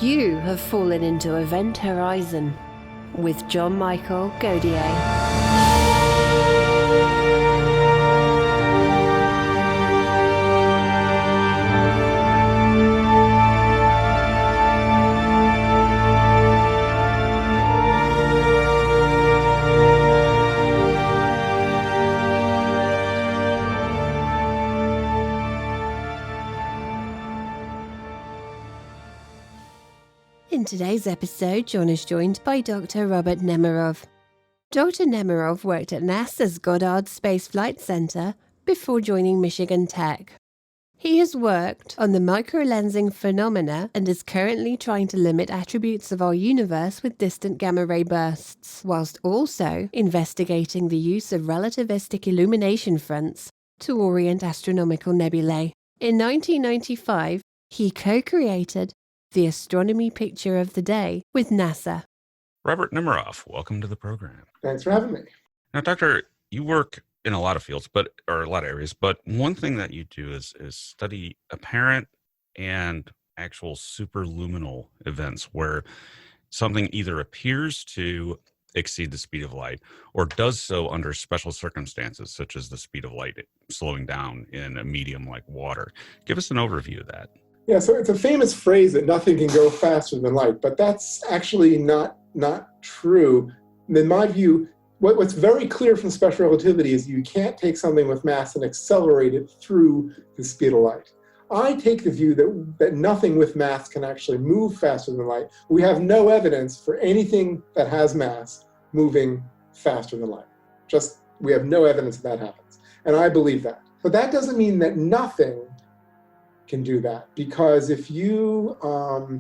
You have fallen into Event Horizon with John Michael Godier. In today's episode, John is joined by Dr. Robert Nemerov. Dr. Nemerov worked at NASA's Goddard Space Flight Center before joining Michigan Tech. He has worked on the microlensing phenomena and is currently trying to limit attributes of our universe with distant gamma-ray bursts, whilst also investigating the use of relativistic illumination fronts to orient astronomical nebulae. In 1995, he co-created the astronomy picture of the day with NASA. Robert Nemerov, welcome to the program. Thanks for having me. Now, Doctor, you work in a lot of fields, or a lot of areas, but one thing that you do is study apparent and actual superluminal events where something either appears to exceed the speed of light or does so under special circumstances, such as the speed of light slowing down in a medium like water. Give us an overview of that. Yeah, so it's a famous phrase that nothing can go faster than light, but that's actually not true. In my view, what's very clear from special relativity is you can't take something with mass and accelerate it through the speed of light. I take the view that nothing with mass can actually move faster than light. We have no evidence for anything that has mass moving faster than light. We have no evidence that happens. And I believe that. But that doesn't mean that nothing can do that, because if you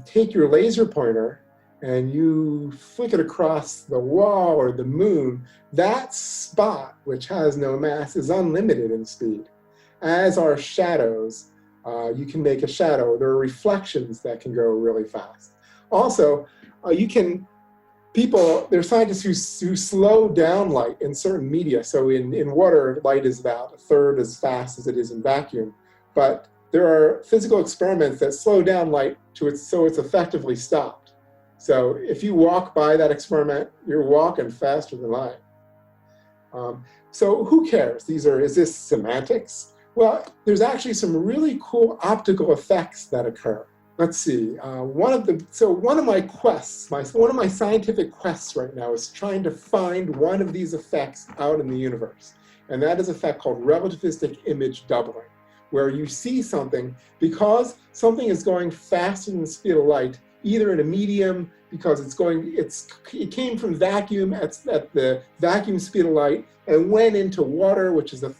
take your laser pointer and you flick it across the wall or the moon, that spot, which has no mass, is unlimited in speed. As are shadows. You can make a shadow. There are reflections that can go really fast. Also, there are scientists who slow down light in certain media. So in water, light is about a third as fast as it is in vacuum. But there are physical experiments that slow down light so it's effectively stopped. So if you walk by that experiment, you're walking faster than light. So who cares? Is this semantics? Well, there's actually some really cool optical effects that occur. Let's see. One of my scientific quests right now is trying to find one of these effects out in the universe. And that is an effect called relativistic image doubling, where you see something because something is going faster than the speed of light, either in a medium because it came from vacuum at the vacuum speed of light and went into water, which is a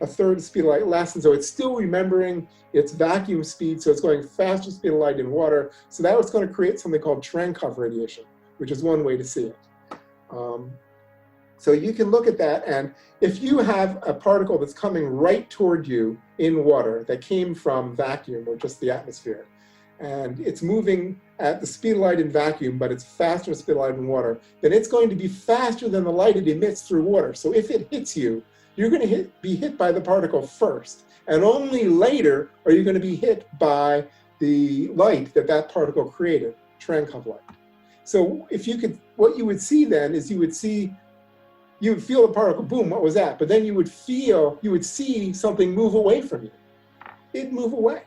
third the speed of light less, and so it's still remembering its vacuum speed, so it's going faster speed of light in water. So that was going to create something called Cherenkov radiation, which is one way to see it. So you can look at that, and if you have a particle that's coming right toward you in water that came from vacuum or just the atmosphere, and it's moving at the speed of light in vacuum, but it's faster than the speed of light in water, then it's going to be faster than the light it emits through water. So if it hits you, you're going to be hit by the particle first, and only later are you going to be hit by the light that particle created, Cherenkov light. So what you would see then is you would feel the particle, boom, what was that? But then you would see something move away from you. It'd move away.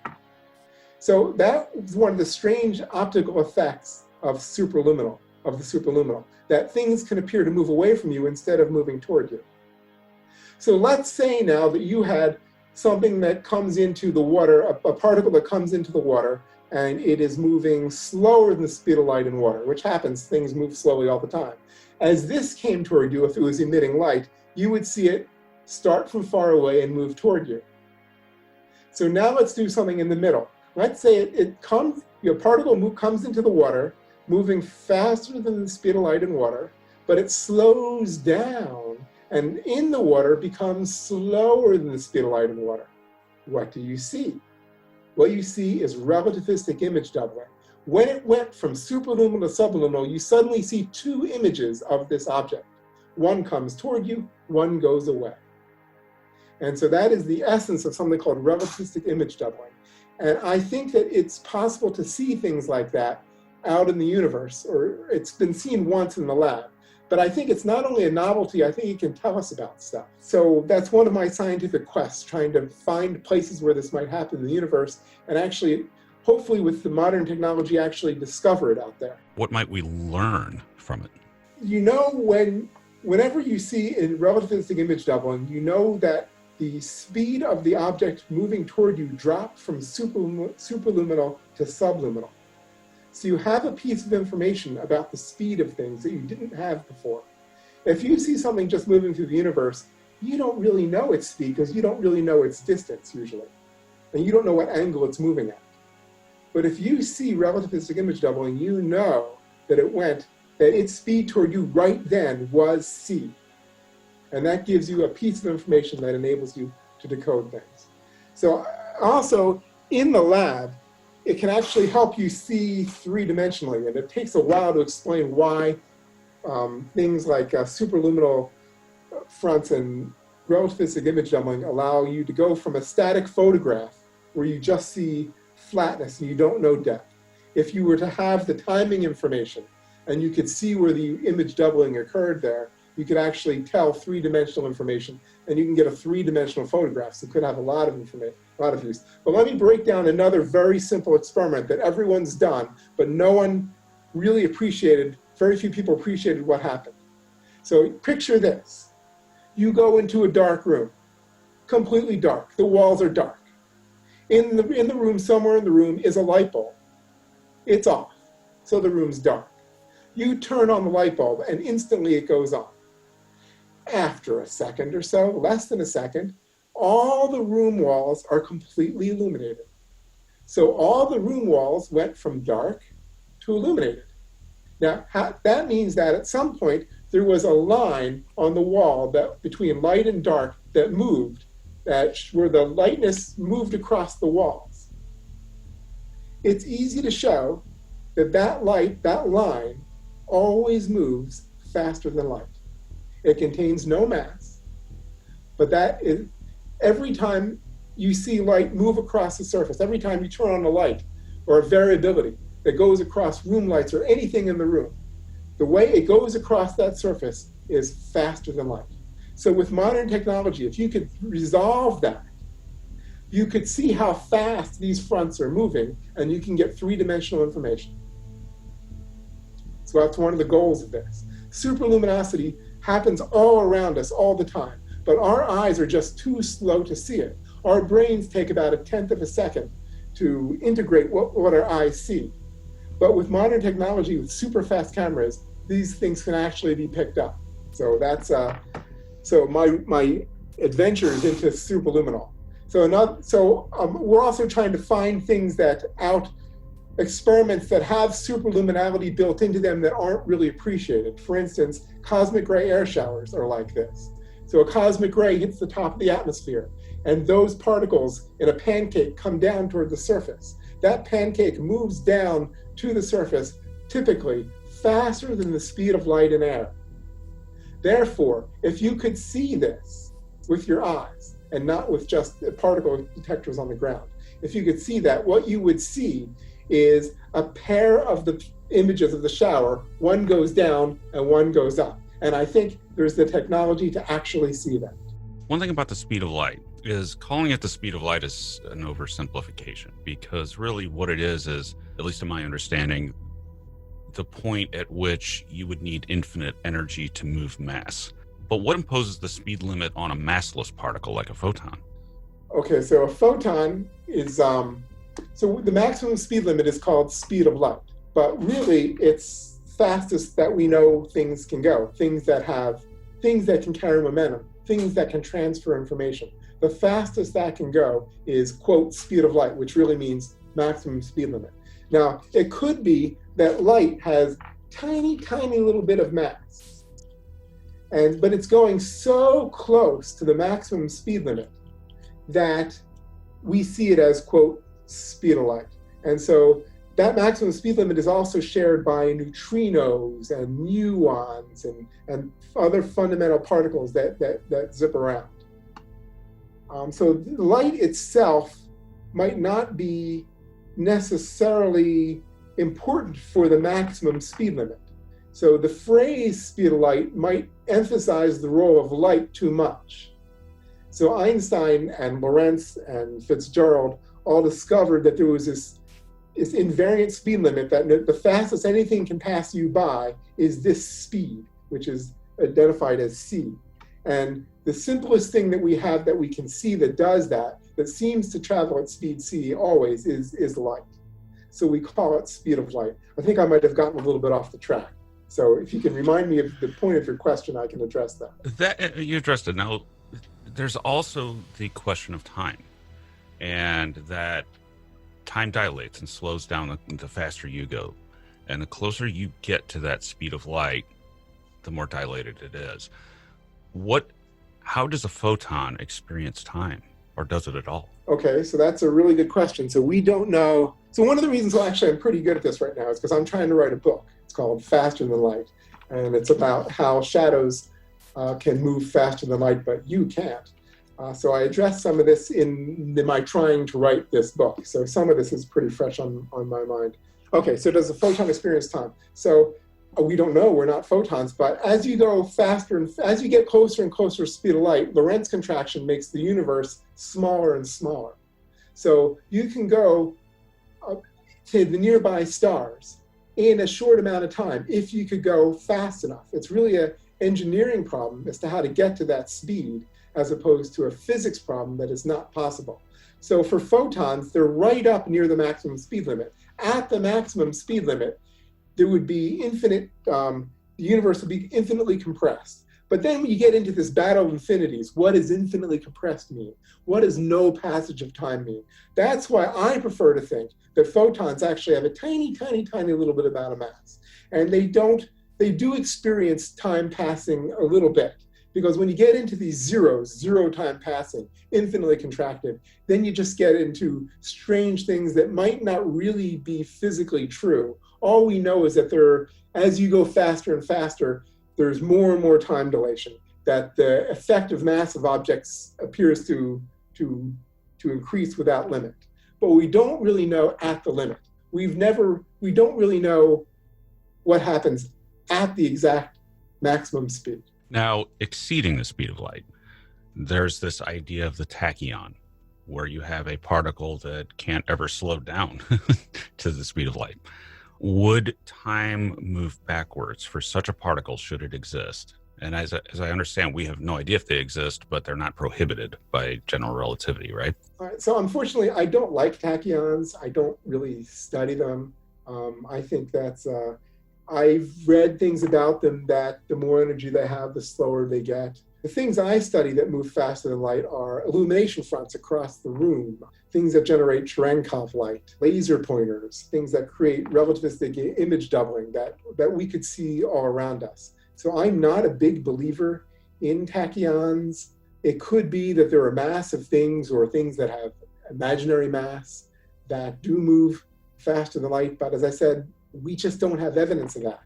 So that was one of the strange optical effects of the superluminal, that things can appear to move away from you instead of moving toward you. So let's say now that you had something that comes into the water, a particle that comes into the water, and it is moving slower than the speed of light in water, which happens, things move slowly all the time. As this came toward you, if it was emitting light, you would see it start from far away and move toward you. So now let's do something in the middle. Let's say your particle comes into the water, moving faster than the speed of light in water, but it slows down and in the water becomes slower than the speed of light in water. What do you see? What you see is relativistic image doubling. When it went from superluminal to subluminal, you suddenly see two images of this object. One comes toward you, one goes away. And so that is the essence of something called relativistic image doubling. And I think that it's possible to see things like that out in the universe, or it's been seen once in the lab. But I think it's not only a novelty, I think it can tell us about stuff. So that's one of my scientific quests, trying to find places where this might happen in the universe, and actually, hopefully with the modern technology, actually discover it out there. What might we learn from it? You know, whenever you see in relativistic image doubling, you know that the speed of the object moving toward you dropped from superluminal to subluminal. So you have a piece of information about the speed of things that you didn't have before. If you see something just moving through the universe, you don't really know its speed because you don't really know its distance usually. And you don't know what angle it's moving at. But if you see relativistic image doubling, you know that its speed toward you right then was c. And that gives you a piece of information that enables you to decode things. So also in the lab, it can actually help you see three-dimensionally, and it takes a while to explain why things like superluminal fronts and relativistic image doubling allow you to go from a static photograph where you just see flatness and you don't know depth. If you were to have the timing information and you could see where the image doubling occurred there, you could actually tell three-dimensional information, and you can get a three-dimensional photograph. So it could have a lot of information, a lot of use. But let me break down another very simple experiment that everyone's done, but no one really appreciated, very few people appreciated what happened. So picture this. You go into a dark room, completely dark. The walls are dark. In the room, somewhere in the room, is a light bulb. It's off, so the room's dark. You turn on the light bulb, and instantly it goes on. After a second or so, less than a second, all the room walls are completely illuminated. So all the room walls went from dark to illuminated. Now, that means that at some point, there was a line on the wall between light and dark that moved, where the lightness moved across the walls. It's easy to show that that line, always moves faster than light. It contains no mass, but every time you see light move across the surface, every time you turn on a light or a variability that goes across room lights or anything in the room, the way it goes across that surface is faster than light. So with modern technology, if you could resolve that, you could see how fast these fronts are moving, and you can get three-dimensional information. So that's one of the goals of this. Superluminosity happens all around us all the time, but our eyes are just too slow to see it. Our brains take about 1/10 of a second to integrate what our eyes see. But with modern technology, with super fast cameras, these things can actually be picked up. So that's my adventures into superluminal. We're also trying to find things experiments that have superluminality built into them that aren't really appreciated. For instance, cosmic ray air showers are like this. So a cosmic ray hits the top of the atmosphere, and those particles in a pancake come down toward the surface. That pancake moves down to the surface, typically faster than the speed of light in air. Therefore, if you could see this with your eyes, and not with just particle detectors on the ground, if you could see that, what you would see is a pair of the images of the shower. One goes down and one goes up. And I think there's the technology to actually see that. One thing about the speed of light is calling it the speed of light is an oversimplification, because really what it is, at least in my understanding, the point at which you would need infinite energy to move mass. But what imposes the speed limit on a massless particle like a photon? Okay, so a photon is, so the maximum speed limit is called speed of light, but really it's fastest that we know things can go, things that can carry momentum, things that can transfer information. The fastest that can go is, quote, speed of light, which really means maximum speed limit. Now, it could be that light has tiny, tiny little bit of mass, but it's going so close to the maximum speed limit that we see it as, quote, speed of light. And so that maximum speed limit is also shared by neutrinos and muons and other fundamental particles that zip around. So light itself might not be necessarily important for the maximum speed limit. So the phrase speed of light might emphasize the role of light too much. So Einstein and Lorentz and Fitzgerald all discovered that there was this invariant speed limit, that the fastest anything can pass you by is this speed, which is identified as c. And the simplest thing that we have that we can see that does that seems to travel at speed c always, is light. So we call it speed of light. I think I might have gotten a little bit off the track. So if you can remind me of the point of your question, I can address that. That you addressed it. Now, there's also the question of time, and that time dilates and slows down the faster you go. And the closer you get to that speed of light, the more dilated it is. How does a photon experience time, or does it at all? Okay, so that's a really good question. So we don't know. So one of the reasons why actually I'm pretty good at this right now is because I'm trying to write a book. It's called Faster Than Light. And it's about how shadows can move faster than light, but you can't. So I addressed some of this in my trying to write this book. So some of this is pretty fresh on my mind. Okay, so does a photon experience time? So we don't know, we're not photons, but as you go faster and as you get closer and closer to the speed of light, Lorentz contraction makes the universe smaller and smaller. So you can go to the nearby stars in a short amount of time if you could go fast enough. It's really an engineering problem as to how to get to that speed, as opposed to a physics problem that is not possible. So for photons, they're right up near the maximum speed limit. At the maximum speed limit, there would be the universe would be infinitely compressed. But then when you get into this battle of infinities, what does infinitely compressed mean? What does no passage of time mean? That's why I prefer to think that photons actually have a tiny, tiny, tiny little bit amount of mass. And they do experience time passing a little bit. Because when you get into these zeros, zero time passing, infinitely contracted, then you just get into strange things that might not really be physically true. All we know is that as you go faster and faster, there's more and more time dilation, that the effective mass of objects appears to increase without limit. But we don't really know at the limit. We don't really know what happens at the exact maximum speed. Now, exceeding the speed of light, there's this idea of the tachyon, where you have a particle that can't ever slow down to the speed of light. Would time move backwards for such a particle should it exist? And as I understand, we have no idea if they exist, but they're not prohibited by general relativity, right? All right, so unfortunately, I don't like tachyons. I don't really study them. I think that's... I've read things about them that the more energy they have, the slower they get. The things I study that move faster than light are illumination fronts across the room, things that generate Cherenkov light, laser pointers, things that create relativistic image doubling that we could see all around us. So I'm not a big believer in tachyons. It could be that there are massive things or things that have imaginary mass that do move faster than light, but as I said, we just don't have evidence of that.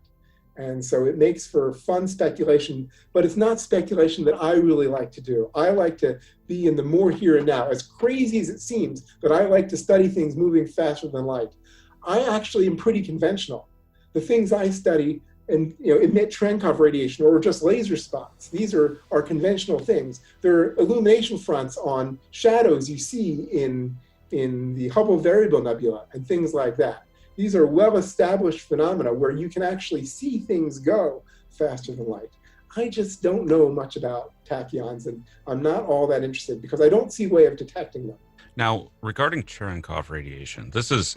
And so it makes for fun speculation, but it's not speculation that I really like to do. I like to be in the more here and now. As crazy as it seems that I like to study things moving faster than light, I actually am pretty conventional. The things I study emit Cherenkov radiation or just laser spots. These are conventional things. They're illumination fronts on shadows you see in the Hubble Variable Nebula and things like that. These are well-established phenomena where you can actually see things go faster than light. I just don't know much about tachyons, and I'm not all that interested because I don't see a way of detecting them. Now, regarding Cherenkov radiation, this is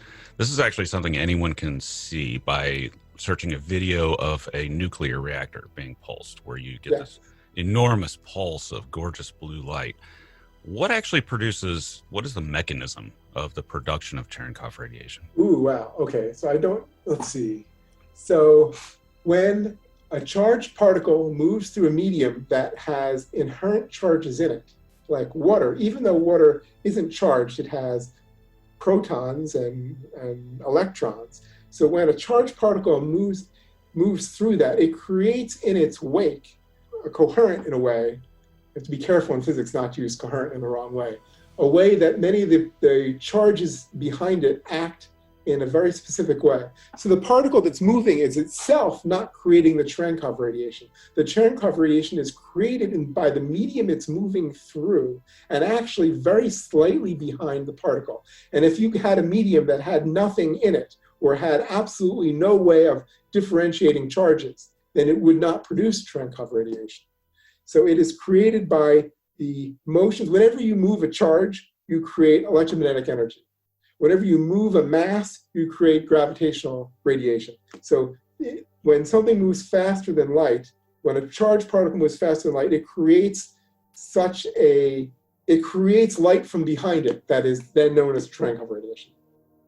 actually something anyone can see by searching a video of a nuclear reactor being pulsed, where you get this enormous pulse of gorgeous blue light. What is the mechanism of the production of Cherenkov radiation? Ooh, wow. Okay, so let's see. So when a charged particle moves through a medium that has inherent charges in it, like water, even though water isn't charged, it has protons and electrons. So when a charged particle moves through that, it creates in its wake a coherent, in a way, you have to be careful in physics not to use coherent in the wrong way, a way that many of the charges behind it act in a very specific way. So the particle that's moving is itself not creating the Cherenkov radiation. The Cherenkov radiation is created by the medium it's moving through, and actually very slightly behind the particle. And if you had a medium that had nothing in it, or had absolutely no way of differentiating charges, then it would not produce Cherenkov radiation. So it is created by the motions. Whenever you move a charge, you create electromagnetic energy. Whenever you move a mass, you create gravitational radiation. So when something moves faster than light, when a charged particle moves faster than light, it creates light from behind it that is then known as Cherenkov radiation.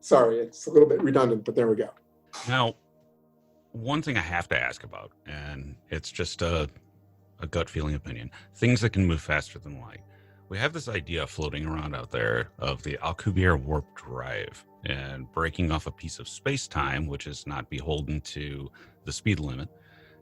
Sorry, it's a little bit redundant, but there we go. Now, one thing I have to ask about, and it's just a gut feeling opinion, things that can move faster than light. We have this idea floating around out there of the Alcubierre warp drive and breaking off a piece of space-time, which is not beholden to the speed limit,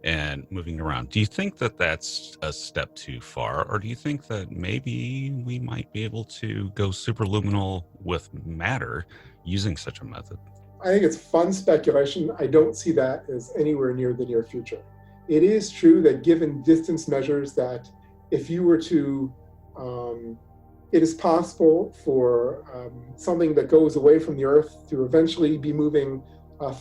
and moving around. Do you think that that's a step too far, or do you think that maybe we might be able to go superluminal with matter using such a method? I think it's fun speculation. I don't see that as anywhere near the near future. It is true that given distance measures that if you were to it is possible for something that goes away from the Earth to eventually be moving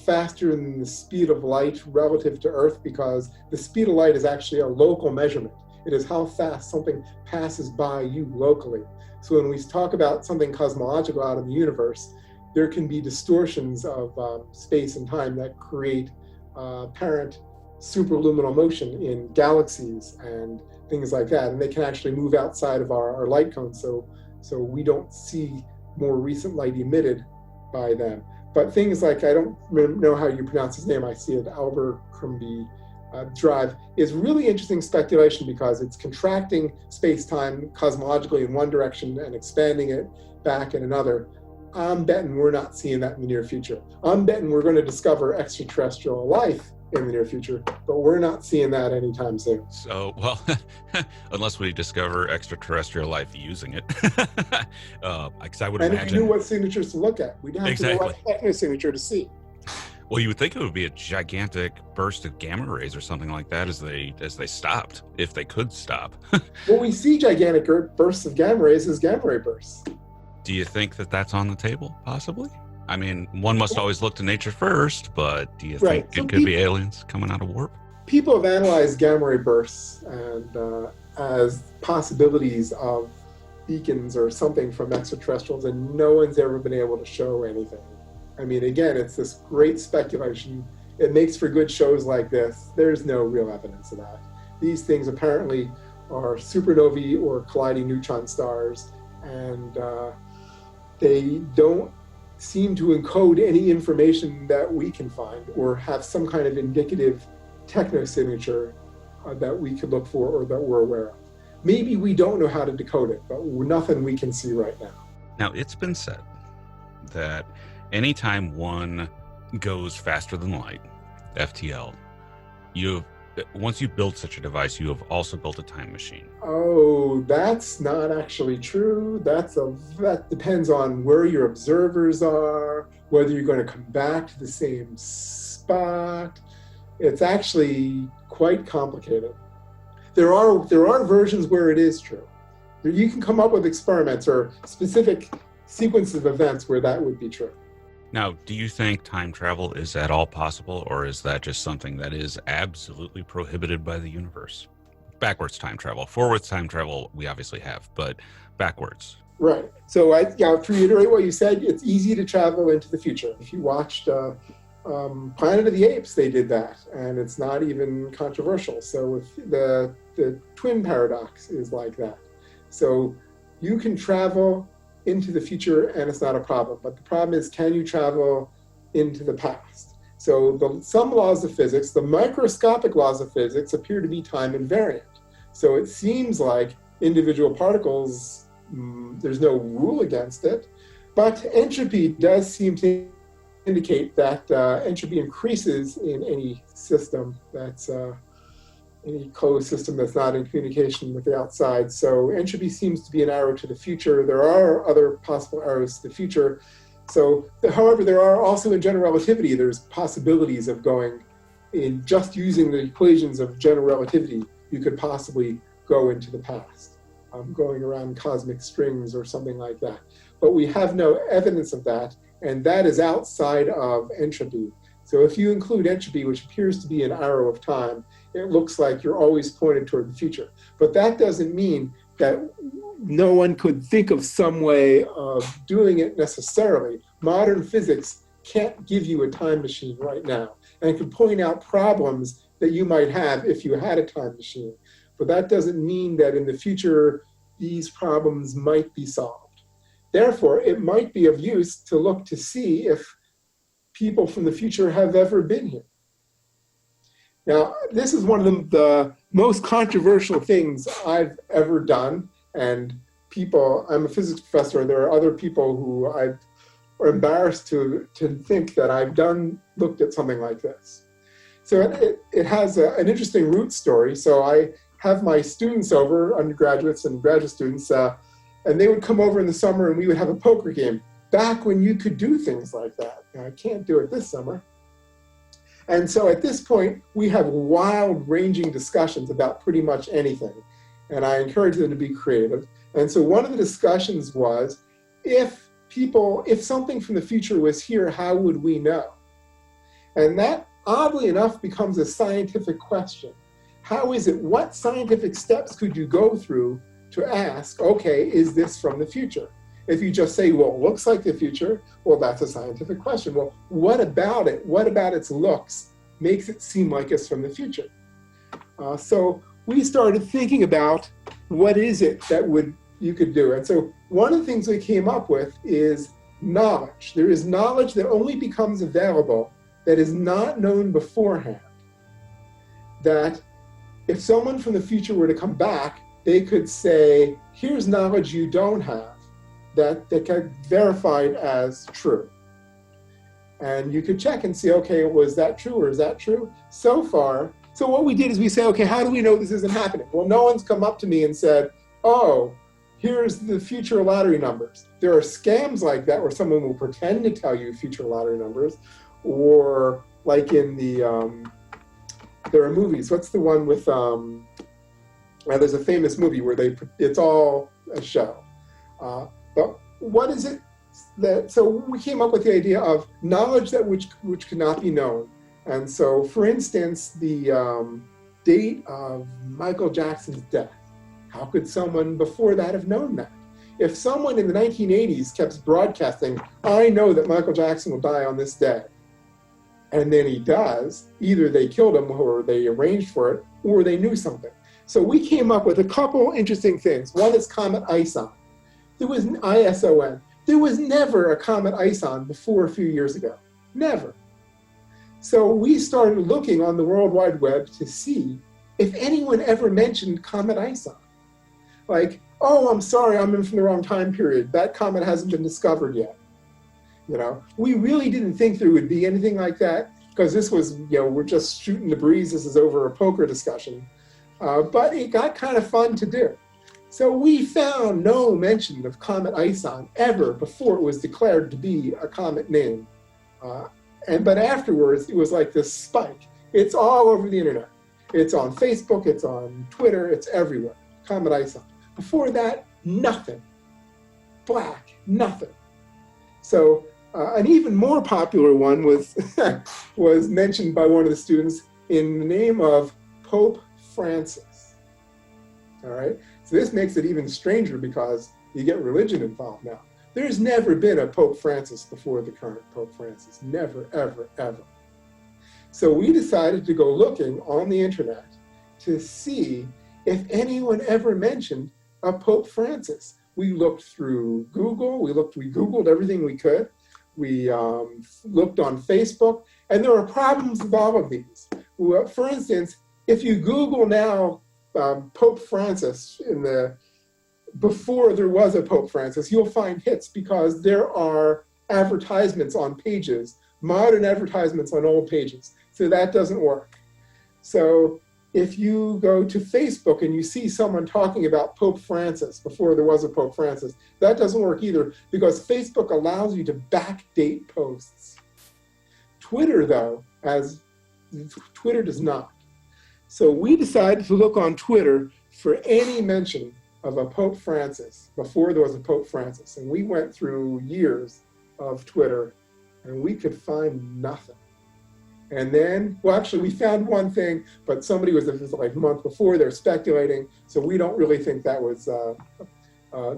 faster than the speed of light relative to Earth, because the speed of light is actually a local measurement. It is how fast something passes by you locally. So when we talk about something cosmological out in the universe, there can be distortions of space and time that create apparent superluminal motion in galaxies and things like that, and they can actually move outside of our light cone, so we don't see more recent light emitted by them. But things like, I don't know how you pronounce his name, I see it, Oversimplification drive, is really interesting speculation because it's contracting space-time cosmologically in one direction and expanding it back in another. I'm betting we're not seeing that in the near future. I'm betting we're going to discover extraterrestrial life in the near future, but we're not seeing that anytime soon. So, well, unless we discover extraterrestrial life using it, because I would imagine. And if we knew what signatures to look at, we'd have to know what techno signature to see. Well, you would think it would be a gigantic burst of gamma rays or something like that as they stopped, if they could stop. Well, we see gigantic bursts of gamma rays as gamma ray bursts. Do you think that that's on the table, possibly? I mean, one must always look to nature first, but do you think it could be aliens coming out of warp? People have analyzed gamma ray bursts and as possibilities of beacons or something from extraterrestrials, and no one's ever been able to show anything. I mean, again, it's this great speculation. It makes for good shows like this. There's no real evidence of that. These things apparently are supernovae or colliding neutron stars, and they don't seem to encode any information that we can find or have some kind of indicative techno-signature that we could look for or that we're aware of. Maybe we don't know how to decode it, but nothing we can see right now. Now, it's been said that anytime one goes faster than light, FTL, once you build such a device, you have also built a time machine. Oh, that's not actually true. That depends on where your observers are, whether you're going to come back to the same spot. It's actually quite complicated. There are versions where it is true. You can come up with experiments or specific sequences of events where that would be true. Now, do you think time travel is at all possible, or is that just something that is absolutely prohibited by the universe? Backwards time travel. Forwards time travel, we obviously have, but backwards. Right. So to reiterate what you said, it's easy to travel into the future. If you watched Planet of the Apes, they did that, and it's not even controversial. So if the twin paradox is like that. So you can travel into the future and it's not a problem. But the problem is, can you travel into the past? So some laws of physics, the microscopic laws of physics, appear to be time invariant. So it seems like individual particles, there's no rule against it, but entropy does seem to indicate that entropy increases in any system that's any closed system that's not in communication with the outside. So entropy seems to be an arrow to the future. There are other possible arrows to the future. So, however, there are also in general relativity, there's possibilities of going in just using the equations of general relativity, you could possibly go into the past, going around cosmic strings or something like that. But we have no evidence of that, and that is outside of entropy. So if you include entropy, which appears to be an arrow of time, it looks like you're always pointed toward the future. But that doesn't mean that no one could think of some way of doing it necessarily. Modern physics can't give you a time machine right now, and can point out problems that you might have if you had a time machine. But that doesn't mean that in the future, these problems might be solved. Therefore, it might be of use to look to see if people from the future have ever been here. Now, this is one of the most controversial things I've ever done. And I'm a physics professor, and there are other people who are embarrassed to think that I've looked at something like this. So it has an interesting root story. So I have my students over, undergraduates and graduate students, and they would come over in the summer and we would have a poker game. Back when you could do things like that. Now, I can't do it this summer. And so at this point, we have wild-ranging discussions about pretty much anything. And I encourage them to be creative. And so one of the discussions was, if something from the future was here, how would we know? And that, oddly enough, becomes a scientific question. How is it, what scientific steps could you go through to ask, okay, is this from the future? If you just say, well, it looks like the future, well, that's a scientific question. Well, what about it? What about its looks makes it seem like it's from the future? So we started thinking about what is it that you could do. And so one of the things we came up with is knowledge. There is knowledge that only becomes available that is not known beforehand. That if someone from the future were to come back, they could say, here's knowledge you don't have, that they can verify it as true. And you could check and see, okay, was that true or is that true? So what we did is we say, okay, how do we know this isn't happening? Well, no one's come up to me and said, oh, here's the future lottery numbers. There are scams like that where someone will pretend to tell you future lottery numbers, or like in there are movies. What's the one with, there's a famous movie where it's all a show. But what is it so we came up with the idea of knowledge that which cannot be known. And so, for instance, the date of Michael Jackson's death. How could someone before that have known that? If someone in the 1980s kept broadcasting, I know that Michael Jackson will die on this day, and then he does, either they killed him or they arranged for it, or they knew something. So we came up with a couple interesting things. One is Comet ISON. There was an ISON. There was never a Comet ISON before a few years ago. Never. So we started looking on the World Wide Web to see if anyone ever mentioned Comet ISON. Like, oh, I'm sorry, I'm in from the wrong time period. That comet hasn't been discovered yet. We really didn't think there would be anything like that, because this was, we're just shooting the breeze. This is over a poker discussion. But it got kind of fun to do. So we found no mention of Comet ISON ever before it was declared to be a comet name. But afterwards, it was like this spike. It's all over the internet. It's on Facebook, it's on Twitter, it's everywhere. Comet ISON. Before that, nothing. Black, nothing. So an even more popular one was, was mentioned by one of the students in the name of Pope Francis. All right? So this makes it even stranger because you get religion involved now. There's never been a Pope Francis before the current Pope Francis. Never, ever, ever. So we decided to go looking on the internet to see if anyone ever mentioned a Pope Francis. We looked through Google. We Googled everything we could. We looked on Facebook. And there are problems with all of these. Well, for instance, if you Google now Pope Francis before there was a Pope Francis, you'll find hits because there are advertisements on pages, modern advertisements on old pages. So that doesn't work. So if you go to Facebook and you see someone talking about Pope Francis before there was a Pope Francis, that doesn't work either, because Facebook allows you to backdate posts. Twitter, though, Twitter does not. So we decided to look on Twitter for any mention of a Pope Francis before there was a Pope Francis. And we went through years of Twitter and we could find nothing. And then, well, actually, we found one thing, but somebody was like a month before, they're speculating, so we don't really think that was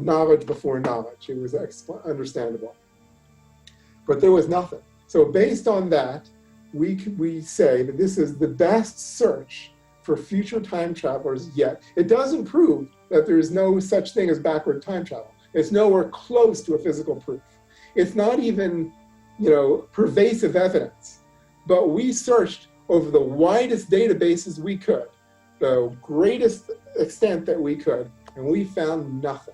knowledge before knowledge. It was understandable. But there was nothing. So based on that, we say that this is the best search for future time travelers yet. It doesn't prove that there is no such thing as backward time travel. It's nowhere close to a physical proof. It's not even, pervasive evidence. But we searched over the widest databases we could, the greatest extent that we could, and we found nothing.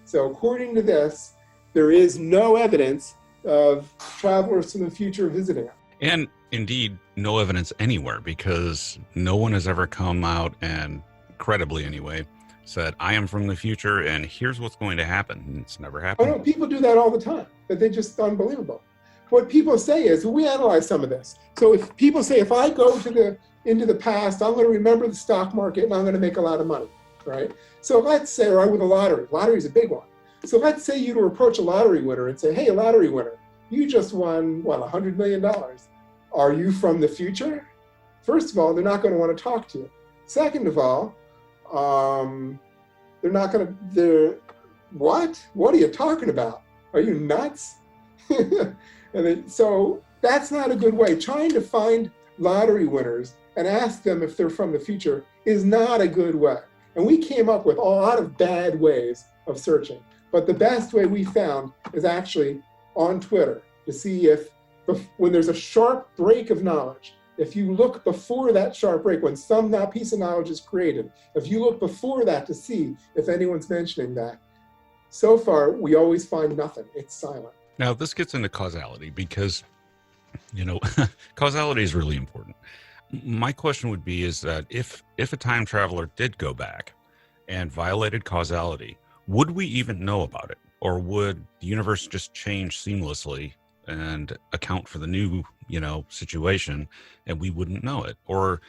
So according to this, there is no evidence of travelers from the future visiting us. And indeed, no evidence anywhere, because no one has ever come out and, credibly anyway, said, I am from the future and here's what's going to happen. And it's never happened. Oh no, people do that all the time. That they're just unbelievable. What people say is, we analyze some of this. So if people say, if I go into the past, I'm going to remember the stock market and I'm going to make a lot of money, right? So let's say, or with a lottery. Lottery is a big one. So let's say you to approach a lottery winner and say, hey, lottery winner, you just won, $100 million. Are you from the future? First of all, they're not going to want to talk to you. Second of all, what? What are you talking about? Are you nuts? So that's not a good way. Trying to find lottery winners and ask them if they're from the future is not a good way. And we came up with a lot of bad ways of searching. But the best way we found is actually on Twitter to see if, when there's a sharp break of knowledge, if you look before that sharp break, when some piece of knowledge is created, if you look before that to see if anyone's mentioning that, so far we always find nothing. It's silent. Now, this gets into causality because, causality is really important. My question would be is that if a time traveler did go back and violated causality, would we even know about it? Or would the universe just change seamlessly and account for the new, situation and we wouldn't know it? Or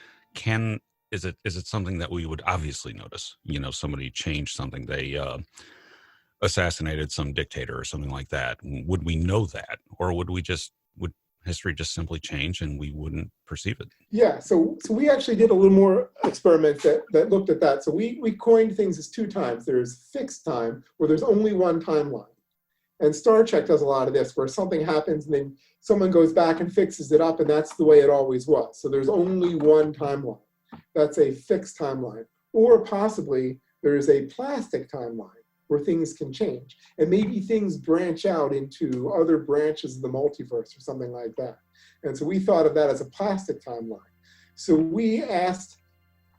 is it something that we would obviously notice? Somebody changed something, they assassinated some dictator or something like that. Would we know that? Or would history just simply change and we wouldn't perceive it? Yeah, so we actually did a little more experiments that looked at that. So we coined things as two times. There's fixed time, where there's only one timeline. And Star Trek does a lot of this, where something happens and then someone goes back and fixes it up, and that's the way it always was. So there's only one timeline. That's a fixed timeline. Or possibly there's a plastic timeline, where things can change. And maybe things branch out into other branches of the multiverse or something like that. And so we thought of that as a plastic timeline. So we asked,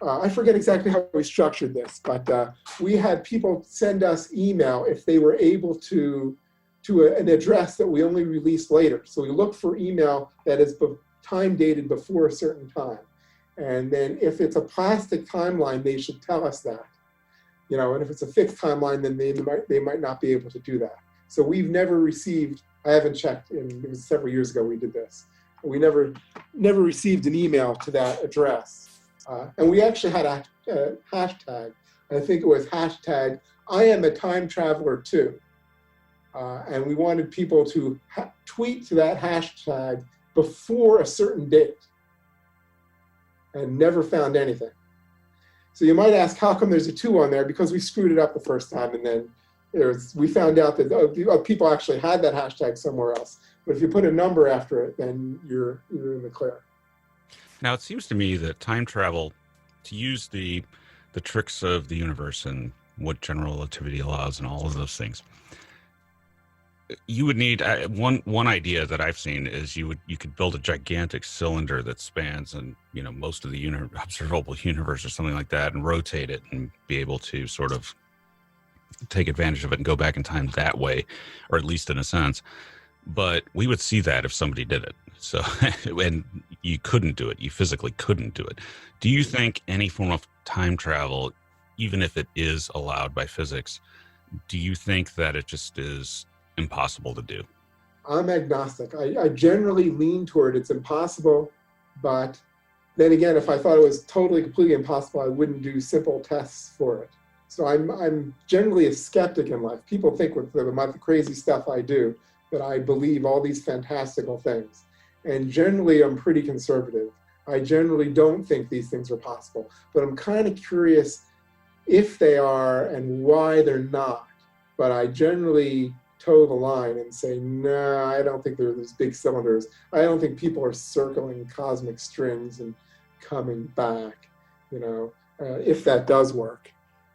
I forget exactly how we structured this, but we had people send us email if they were able to an address that we only released later. So we look for email that is time dated before a certain time. And then if it's a plastic timeline, they should tell us that. And if it's a fixed timeline, then they might not be able to do that. So we've never received, I haven't checked, it was several years ago we did this. We never received an email to that address. And we actually had a hashtag. I think it was hashtag, I am a time traveler too. And we wanted people to tweet to that hashtag before a certain date. And never found anything. So you might ask, how come there's a 2 on there? Because we screwed it up the first time, and then we found out that people actually had that hashtag somewhere else. But if you put a number after it, then you're in the clear. Now, it seems to me that time travel, to use the tricks of the universe and what general relativity allows and all of those things, you would need one idea that I've seen is you could build a gigantic cylinder that spans and most of the observable universe or something like that, and rotate it and be able to sort of take advantage of it and go back in time that way, or at least in a sense. But we would see that if somebody did it. So, and you couldn't do it. You physically couldn't do it. Do you think any form of time travel, even if it is allowed by physics, do you think that it just is impossible to do? I'm agnostic. I generally lean toward it's impossible, but then again, if I thought it was totally, completely impossible, I wouldn't do simple tests for it. So I'm generally a skeptic in life. People think with the crazy stuff I do that I believe all these fantastical things. And generally, I'm pretty conservative. I generally don't think these things are possible, but I'm kind of curious if they are and why they're not. But I generally toe the line and say, no, I don't think they're these big cylinders. I don't think people are circling cosmic strings and coming back, if that does work.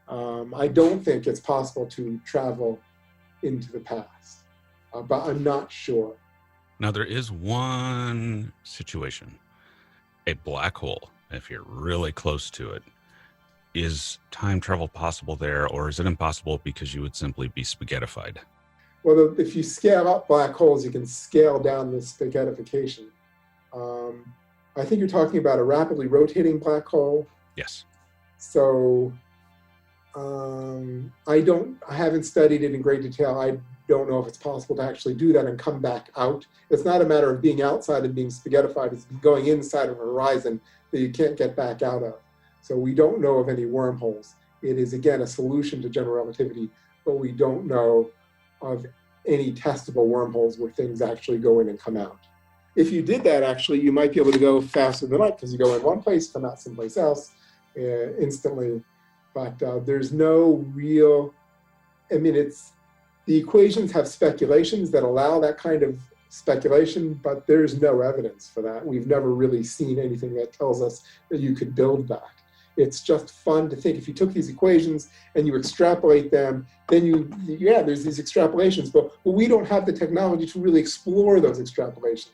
I don't think it's possible to travel into the past, but I'm not sure. Now, there is one situation, a black hole, if you're really close to it. Is time travel possible there, or is it impossible because you would simply be spaghettified? Well, if you scale up black holes, you can scale down the spaghettification. I think you're talking about a rapidly rotating black hole. Yes. So I haven't studied it in great detail. I don't know if it's possible to actually do that and come back out. It's not a matter of being outside and being spaghettified. It's going inside of a horizon that you can't get back out of. So we don't know of any wormholes. It is, again, a solution to general relativity, but we don't know of any testable wormholes where things actually go in and come out. If you did that, actually, you might be able to go faster than light because you go in one place, come out someplace else instantly. But there's no real, the equations have speculations that allow that kind of speculation, but there's no evidence for that. We've never really seen anything that tells us that you could build that. It's just fun to think if you took these equations and you extrapolate them, then there's these extrapolations, but we don't have the technology to really explore those extrapolations.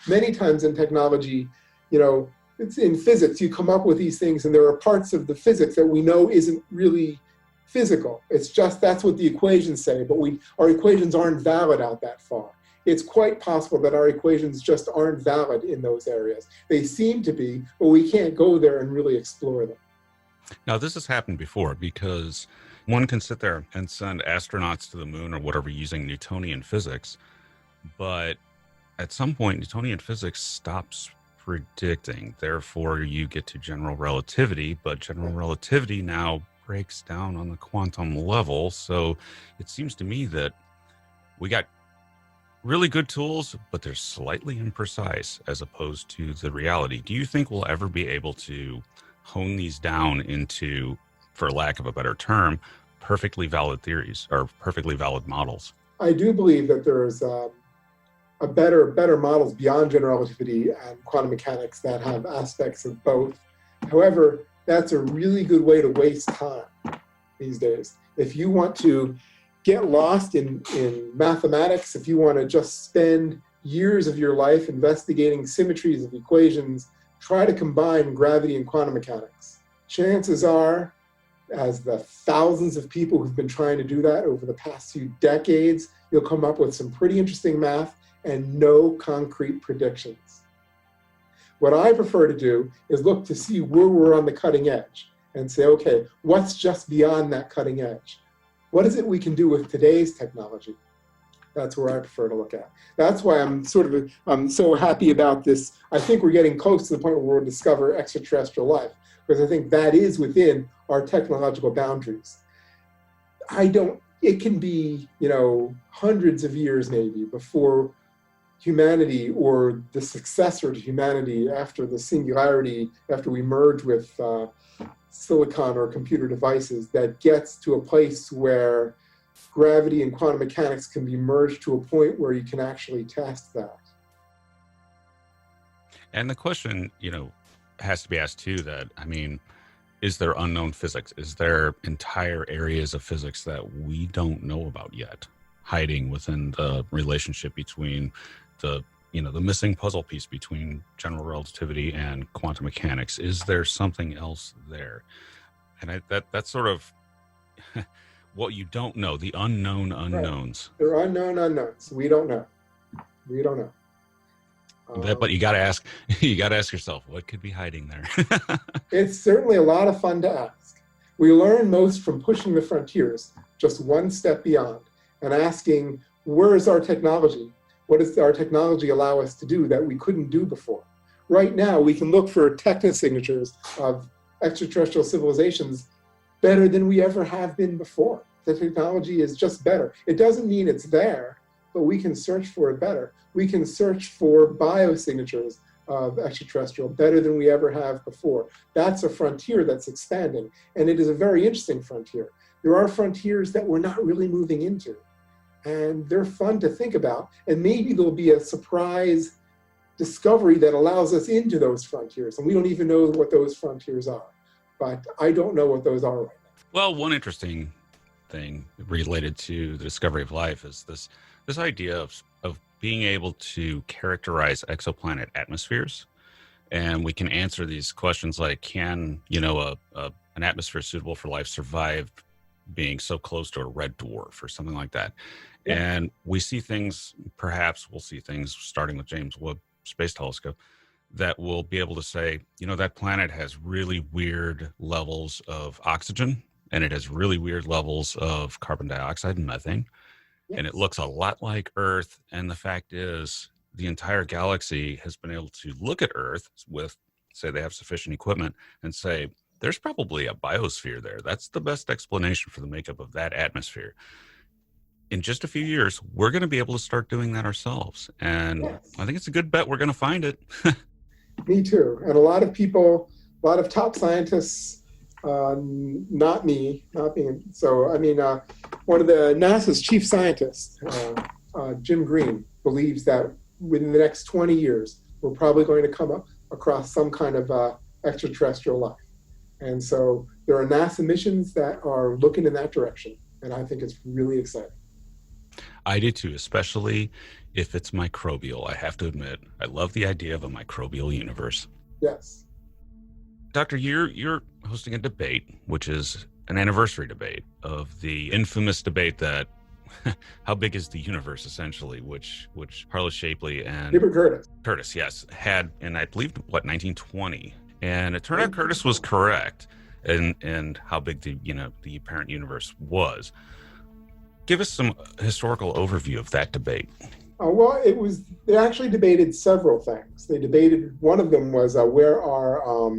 Many times in technology, it's in physics, you come up with these things and there are parts of the physics that we know isn't really physical. It's just that's what the equations say, but our equations aren't valid out that far. It's quite possible that our equations just aren't valid in those areas. They seem to be, but we can't go there and really explore them. Now, this has happened before because one can sit there and send astronauts to the moon or whatever using Newtonian physics, but at some point, Newtonian physics stops predicting. Therefore, you get to general relativity, but general relativity now breaks down on the quantum level. So it seems to me that we got really good tools, but they're slightly imprecise as opposed to the reality. Do you think we'll ever be able to hone these down into, for lack of a better term, perfectly valid theories or perfectly valid models? I do believe that there's better models beyond general relativity and quantum mechanics that have aspects of both. However, that's a really good way to waste time these days. If you want to get lost in mathematics, if you want to just spend years of your life investigating symmetries of equations, try to combine gravity and quantum mechanics. Chances are, as the thousands of people who've been trying to do that over the past few decades, you'll come up with some pretty interesting math and no concrete predictions. What I prefer to do is look to see where we're on the cutting edge and say, okay, what's just beyond that cutting edge? What is it we can do with today's technology? That's where I prefer to look at. That's why I'm so happy about this. I think we're getting close to the point where we'll discover extraterrestrial life, because I think that is within our technological boundaries. It can be, hundreds of years maybe before humanity or the successor to humanity after the singularity, after we merge with silicon or computer devices, that gets to a place where gravity and quantum mechanics can be merged to a point where you can actually test that. And the question, has to be asked too that, is there unknown physics? Is there entire areas of physics that we don't know about yet, hiding within the relationship between the missing puzzle piece between general relativity and quantum mechanics? Is there something else there? And that's sort of what you don't know, the unknown unknowns. Right. There are unknown unknowns. We don't know. But you got to ask, you got to ask yourself, what could be hiding there? It's certainly a lot of fun to ask. We learn most from pushing the frontiers just one step beyond and asking, where is our technology? What does our technology allow us to do that we couldn't do before? Right now, we can look for technosignatures of extraterrestrial civilizations better than we ever have been before. The technology is just better. It doesn't mean it's there, but we can search for it better. We can search for biosignatures of extraterrestrial better than we ever have before. That's a frontier that's expanding, and it is a very interesting frontier. There are frontiers that we're not really moving into, and they're fun to think about, and maybe there'll be a surprise discovery that allows us into those frontiers, and we don't even know what those frontiers are. But I don't know what those are right now. Well, one interesting thing related to the discovery of life is this idea of being able to characterize exoplanet atmospheres. And we can answer these questions like, can, an atmosphere suitable for life survive being so close to a red dwarf or something like that? Yeah. And we see things, perhaps we'll see things starting with James Webb Space Telescope, that will be able to say, that planet has really weird levels of oxygen, and it has really weird levels of carbon dioxide and methane. Yes. And it looks a lot like Earth. And the fact is, the entire galaxy has been able to look at Earth with, say, they have sufficient equipment and say, there's probably a biosphere there. That's the best explanation for the makeup of that atmosphere. In just a few years, we're going to be able to start doing that ourselves. And yes. I think it's a good bet we're going to find it. Me too. And a lot of people, a lot of top scientists, not me, not being, so, one of the NASA's chief scientists, Jim Green, believes that within the next 20 years, we're probably going to come across some kind of extraterrestrial life. And so there are NASA missions that are looking in that direction. And I think it's really exciting. I do too, especially if it's microbial. I have to admit, I love the idea of a microbial universe. Yes. Doctor, you're hosting a debate, which is an anniversary debate of the infamous debate that how big is the universe, essentially, which Harlow, Sapley, and Curtis, yes, had in, I believe, 1920. And it turned out Curtis was correct in how big the apparent universe was. Give us some historical overview of that debate. Well, they actually debated several things. They debated, one of them was where our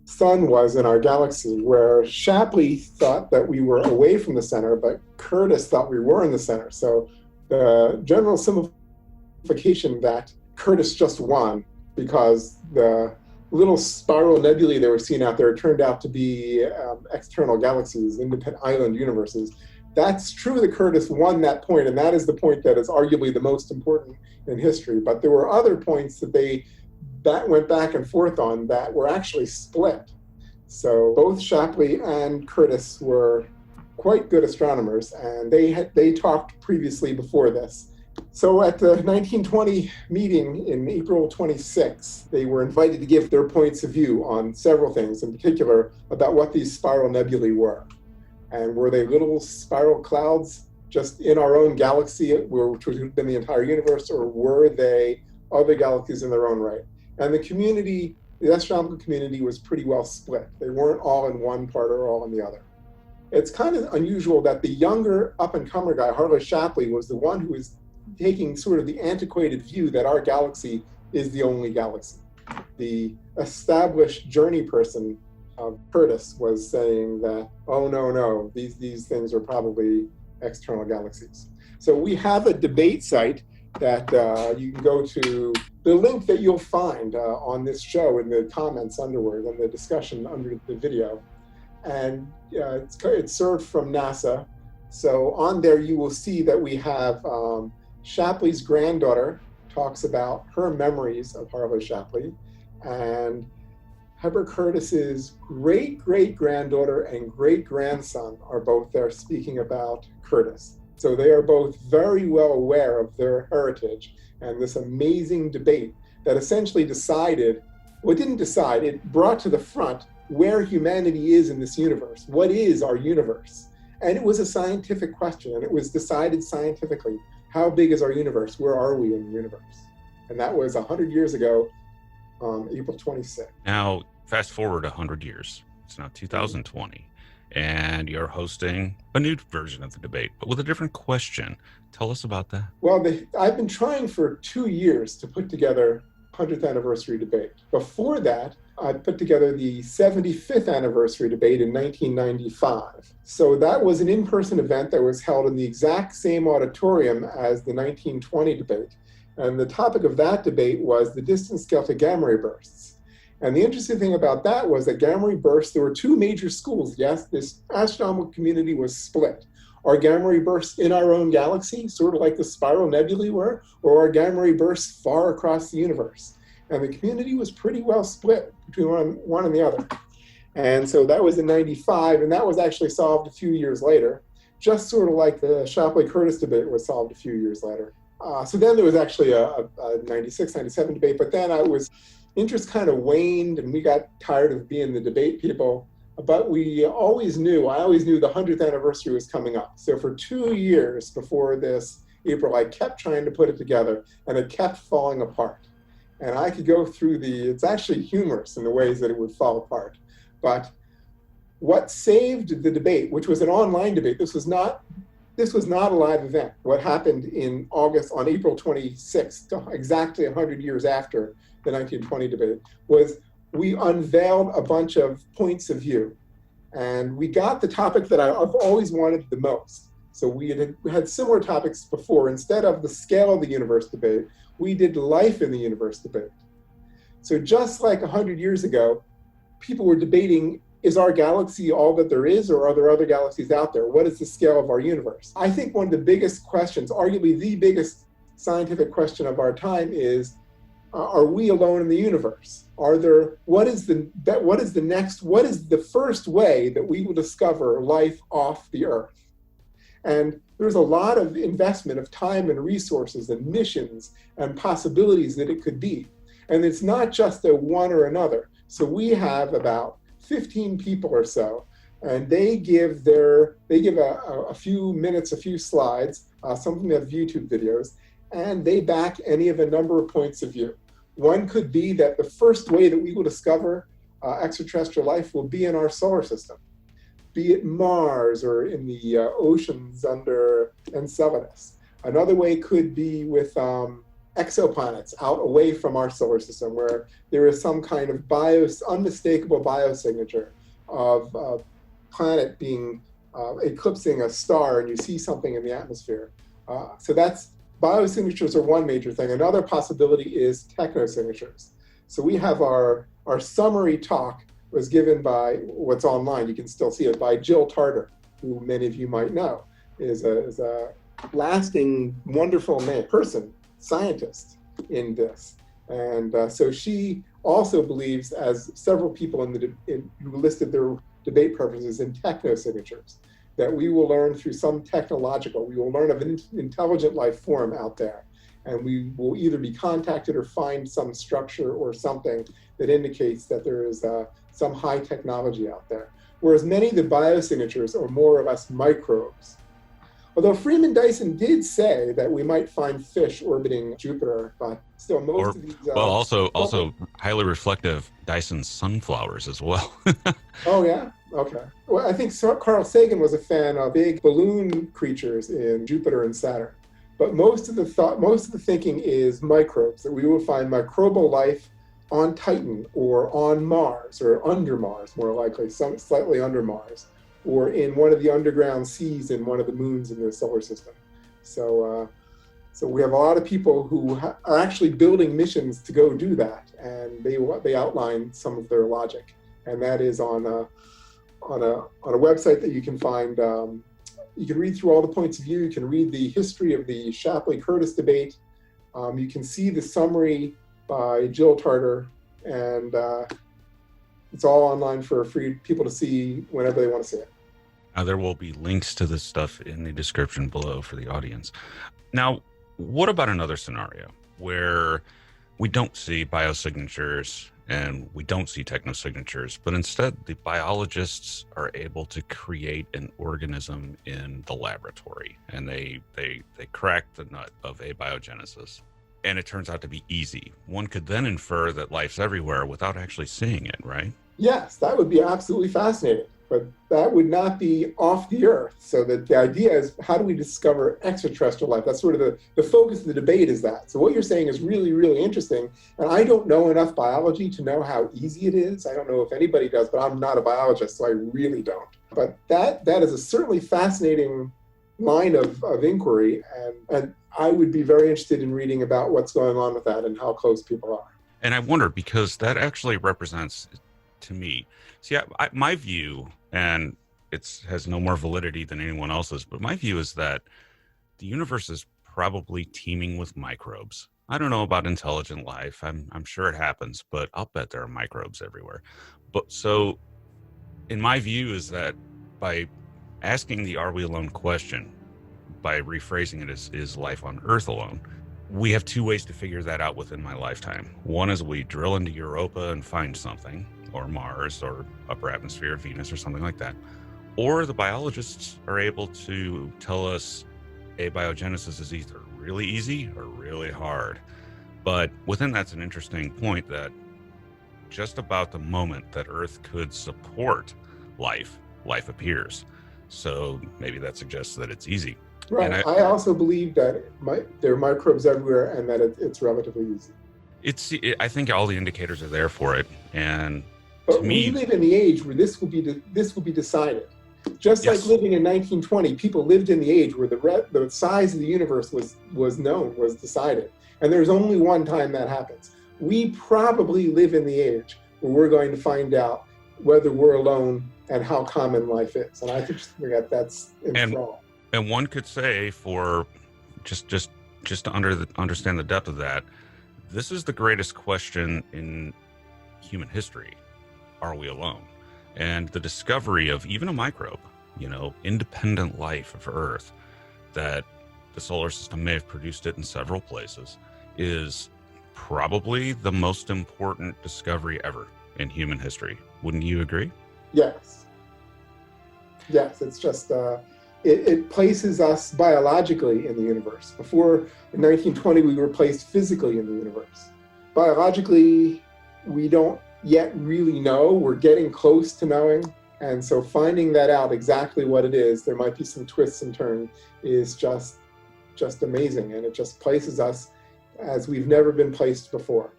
sun was in our galaxy, where Sapley thought that we were away from the center, but Curtis thought we were in the center. So the general simplification that Curtis just won because the little spiral nebulae they were seeing out there turned out to be external galaxies, independent island universes. That's true that Curtis won that point, and that is the point that is arguably the most important in history. But there were other points that went back and forth on that were actually split. So both Sapley and Curtis were quite good astronomers, and they talked previously before this. So at the 1920 meeting in April 26, they were invited to give their points of view on several things, in particular about what these spiral nebulae were. And were they little spiral clouds just in our own galaxy, which would have been the entire universe, or were they other galaxies in their own right? And the astronomical community was pretty well split. They weren't all in one part or all in the other. It's kind of unusual that the younger up-and-comer guy, Harlow Sapley, was the one who was taking sort of the antiquated view that our galaxy is the only galaxy. The established journey person, Curtis, was saying that, oh, no, these things are probably external galaxies. So we have a debate site that you can go to, the link that you'll find on this show in the comments underward and the discussion under the video. And it's served from NASA. So on there you will see that we have Sapley's granddaughter talks about her memories of Harlow Sapley, and Herbert Curtis's great-great-granddaughter and great-grandson are both there speaking about Curtis. So they are both very well aware of their heritage and this amazing debate that essentially it brought to the front where humanity is in this universe. What is our universe? And it was a scientific question, and it was decided scientifically. How big is our universe? Where are we in the universe? And that was 100 years ago, April 26th. Now, fast forward 100 years. It's now 2020, and you're hosting a new version of the debate, but with a different question. Tell us about that. Well, I've been trying for 2 years to put together 100th anniversary debate. Before that, I put together the 75th anniversary debate in 1995. So that was an in-person event that was held in the exact same auditorium as the 1920 debate. And the topic of that debate was the distance scale to gamma ray bursts. And the interesting thing about that was that gamma ray bursts, there were two major schools. Yes, this astronomical community was split. Are gamma ray bursts in our own galaxy, sort of like the spiral nebulae were, or are gamma ray bursts far across the universe? And the community was pretty well split between one and the other. And so that was in 95, and that was actually solved a few years later, just sort of like the Shapley-Curtis debate was solved a few years later. So then there was actually a 96, 97 debate, but then interest kind of waned, and we got tired of being the debate people. But I always knew the 100th anniversary was coming up. So for 2 years before this April, I kept trying to put it together, and it kept falling apart. And I could go through it's actually humorous in the ways that it would fall apart. But what saved the debate, which was an online debate, this was not a live event. What happened on April 26th, exactly 100 years after the 1920 debate, was we unveiled a bunch of points of view. And we got the topic that I've always wanted the most. So we had similar topics before. Instead of the scale of the universe debate, we did life in the universe debate. So just like 100 years ago, people were debating, is our galaxy all that there is, or are there other galaxies out there? What is the scale of our universe? I think one of the biggest questions, arguably the biggest scientific question of our time is, are we alone in the universe? What is the first way that we will discover life off the Earth? And there's a lot of investment of time and resources and missions and possibilities that it could be. And it's not just a one or another. So we have about 15 people or so, and they give a few minutes, a few slides, some of them have YouTube videos, and they back any of a number of points of view. One could be that the first way that we will discover extraterrestrial life will be in our solar system, be it Mars or in the oceans under Enceladus. Another way could be with exoplanets out away from our solar system, where there is some kind of unmistakable biosignature of a planet being eclipsing a star, and you see something in the atmosphere. So biosignatures are one major thing. Another possibility is technosignatures. So we have our summary talk was given by, what's online, you can still see it, by Jill Tarter, who many of you might know, is a lasting, wonderful scientist in this. And so she also believes, as several people who listed their debate purposes, in technosignatures, that we will learn through we will learn of an intelligent life form out there. And we will either be contacted or find some structure or something that indicates that there is some high technology out there. Whereas many of the biosignatures are more or less microbes. Although Freeman Dyson did say that we might find fish orbiting Jupiter, but still most of these... also highly reflective Dyson sunflowers as well. Oh, yeah? Okay. Well, I think Carl Sagan was a fan of big balloon creatures in Jupiter and Saturn. But most of the thinking is microbes, that we will find microbial life on Titan or on Mars, or under Mars, more likely, slightly under Mars, or in one of the underground seas in one of the moons in the solar system. So we have a lot of people who are actually building missions to go do that, and they outline some of their logic, and that is on a website that you can find. You can read through all the points of view. You can read the history of the Shapley-Curtis debate. You can see the summary by Jill Tarter, and it's all online for free people to see whenever they want to see it. There will be links to this stuff in the description below for the audience. Now, what about another scenario where we don't see biosignatures and we don't see technosignatures, but instead the biologists are able to create an organism in the laboratory, and they crack the nut of abiogenesis? and it turns out to be easy. One could then infer that life's everywhere without actually seeing it, right? Yes, that would be absolutely fascinating, but that would not be off the Earth. So that the idea is, how do we discover extraterrestrial life? That's sort of the focus of the debate is that. So what you're saying is really, really interesting. And I don't know enough biology to know how easy it is. I don't know if anybody does, but I'm not a biologist, so I really don't. But that is a certainly fascinating line of inquiry. And I would be very interested in reading about what's going on with that and how close people are. And I wonder, because that actually represents, to me, see, my view, and it has no more validity than anyone else's, but my view is that the universe is probably teeming with microbes. I don't know about intelligent life. I'm sure it happens, but I'll bet there are microbes everywhere. But so, in my view, is that by asking the "Are we alone?" question, by rephrasing it as "Is life on Earth alone?" we have two ways to figure that out within my lifetime. One is we drill into Europa and find something, or Mars, or upper atmosphere of Venus, or something like that. Or the biologists are able to tell us abiogenesis is either really easy or really hard. But within that's an interesting point that just about the moment that Earth could support life appears. So maybe that suggests that it's easy. Right. I also believe that there are microbes everywhere and that it's relatively easy. I think all the indicators are there for it. And but to me, we live in the age where this will be decided. Just yes. Like living in 1920, people lived in the age where the size of the universe was known, was decided. And there's only one time that happens. We probably live in the age where we're going to find out whether we're alone and how common life is. And I think that's enthralling. And one could say, for just to understand the depth of that, this is the greatest question in human history. Are we alone? And the discovery of even a microbe, independent life of Earth, that the solar system may have produced it in several places, is probably the most important discovery ever in human history. Wouldn't you agree? Yes. It's just it places us biologically in the universe. Before, in 1920, we were placed physically in the universe. Biologically, we don't yet really know. We're getting close to knowing. And so finding that out exactly what it is, there might be some twists and turns, is just amazing. And it just places us as we've never been placed before.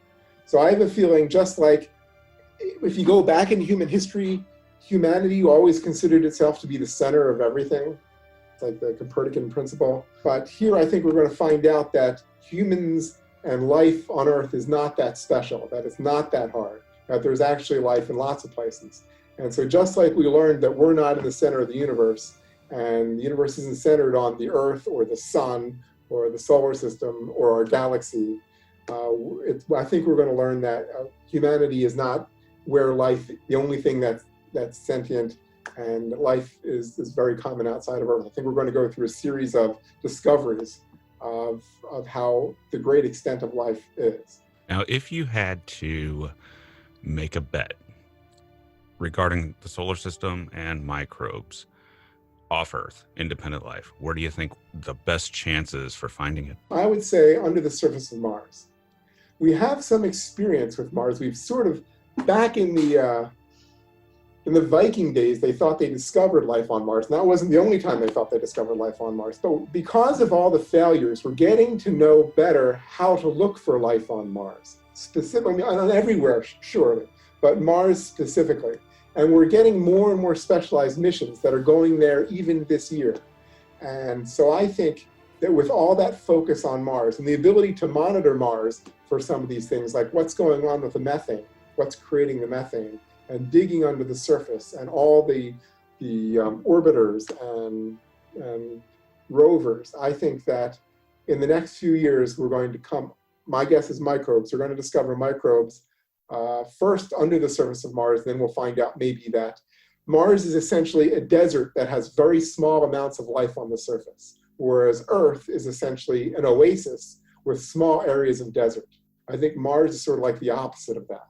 So I have a feeling, just like if you go back in human history, humanity always considered itself to be the center of everything. It's like the Copernican principle. But here I think we're going to find out that humans and life on Earth is not that special, that it's not that hard, that there's actually life in lots of places. And so just like we learned that we're not in the center of the universe, and the universe isn't centered on the Earth or the sun or the solar system or our galaxy, I think we're going to learn that humanity is not where life, the only thing that's sentient, and life is very common outside of Earth. I think we're going to go through a series of discoveries of how the great extent of life is. Now, if you had to make a bet regarding the solar system and microbes off Earth, independent life, where do you think the best chances for finding it? I would say under the surface of Mars. We have some experience with Mars. We've sort of, back in the Viking days, they thought they discovered life on Mars. And that wasn't the only time they thought they discovered life on Mars. But because of all the failures, we're getting to know better how to look for life on Mars. Specifically, on everywhere, surely, but Mars specifically. And we're getting more and more specialized missions that are going there even this year. And so I think that with all that focus on Mars and the ability to monitor Mars for some of these things, like what's going on with the methane, what's creating the methane, and digging under the surface, and all the orbiters and rovers, I think that in the next few years, we're going to come, my guess is microbes. We're going to discover microbes first under the surface of Mars, then we'll find out maybe that Mars is essentially a desert that has very small amounts of life on the surface, whereas Earth is essentially an oasis with small areas of desert. I think Mars is sort of like the opposite of that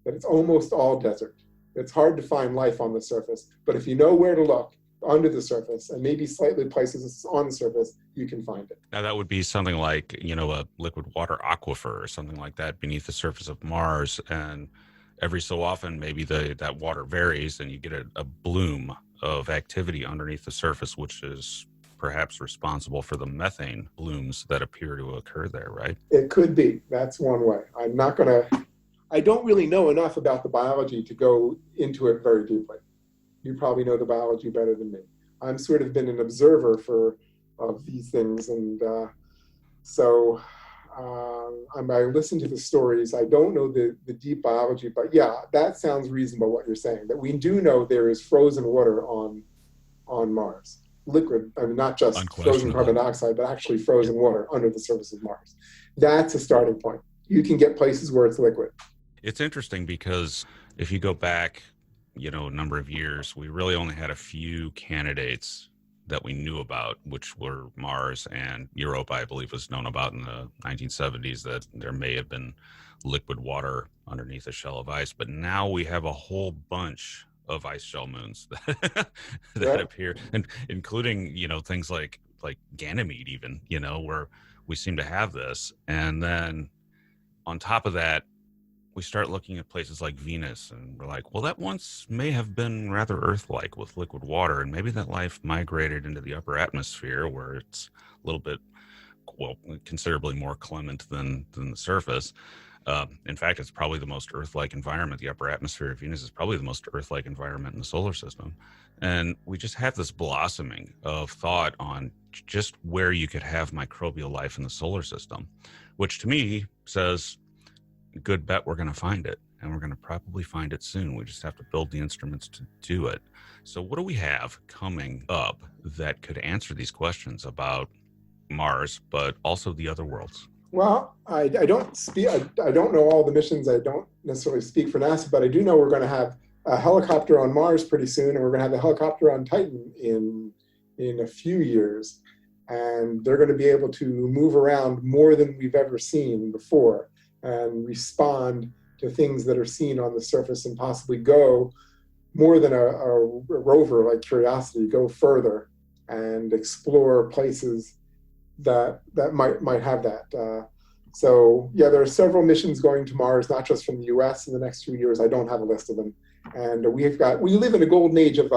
it's almost all desert. It's hard to find life on the surface, but if you know where to look, under the surface, and maybe slightly places on the surface, you can find it. Now that would be something like, a liquid water aquifer or something like that beneath the surface of Mars. And every so often, maybe that water varies and you get a bloom of activity underneath the surface, which is perhaps responsible for the methane blooms that appear to occur there, right? It could be. That's one way. I don't really know enough about the biology to go into it very deeply. You probably know the biology better than me. I'm sort of been an observer of these things, and so I listen to the stories. I don't know the deep biology, but yeah, that sounds reasonable what you're saying, that we do know there is frozen water on Mars. Liquid, I mean, not just frozen carbon dioxide, but actually frozen water under the surface of Mars. That's a starting point. You can get places where it's liquid. It's interesting because if you go back, a number of years, we really only had a few candidates that we knew about, which were Mars and Europa, I believe, was known about in the 1970s, that there may have been liquid water underneath a shell of ice. But now we have a whole bunch of ice shell moons that appear, and including, things like Ganymede even, where we seem to have this. And then on top of that, we start looking at places like Venus, and we're like, well, that once may have been rather Earth-like with liquid water, and maybe that life migrated into the upper atmosphere where it's a little bit, considerably more clement than the surface. In fact, it's probably the most Earth-like environment. The upper atmosphere of Venus is probably the most Earth-like environment in the solar system. And we just have this blossoming of thought on just where you could have microbial life in the solar system, which to me says, good bet we're going to find it, and we're going to probably find it soon. We just have to build the instruments to do it. So what do we have coming up that could answer these questions about Mars, but also the other worlds? Well, I don't know all the missions. I don't necessarily speak for NASA, but I do know we're going to have a helicopter on Mars pretty soon, and we're going to have a helicopter on Titan in a few years. And they're going to be able to move around more than we've ever seen before and respond to things that are seen on the surface, and possibly go more than a rover like Curiosity, go further and explore places that might have that. So yeah, there are several missions going to Mars, not just from the US in the next few years. I don't have a list of them. And we live in a golden age of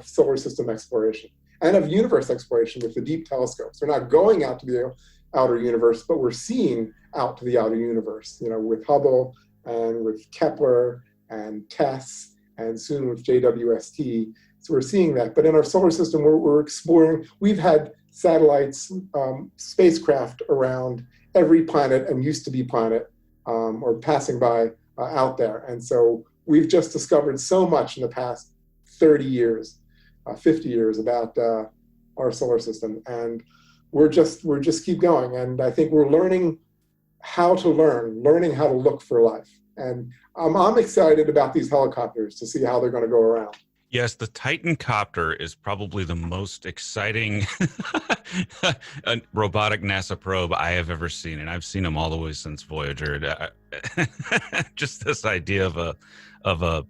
solar system exploration and of universe exploration with the deep telescopes. We're not going out to the outer universe, but we're seeing out to the outer universe, with Hubble and with Kepler and TESS and soon with JWST. So we're seeing that. But in our solar system, we're exploring. We've had satellites, spacecraft around every planet and used to be planet or passing by out there. And so we've just discovered so much in the past 30 years, 50 years about our solar system. And we're just keep going. And I think we're learning how to learning how to look for life. And I'm excited about these helicopters to see how they're going to go around. Yes, the Titan copter is probably the most exciting robotic NASA probe I have ever seen, and I've seen them all the way since Voyager. Just this idea of a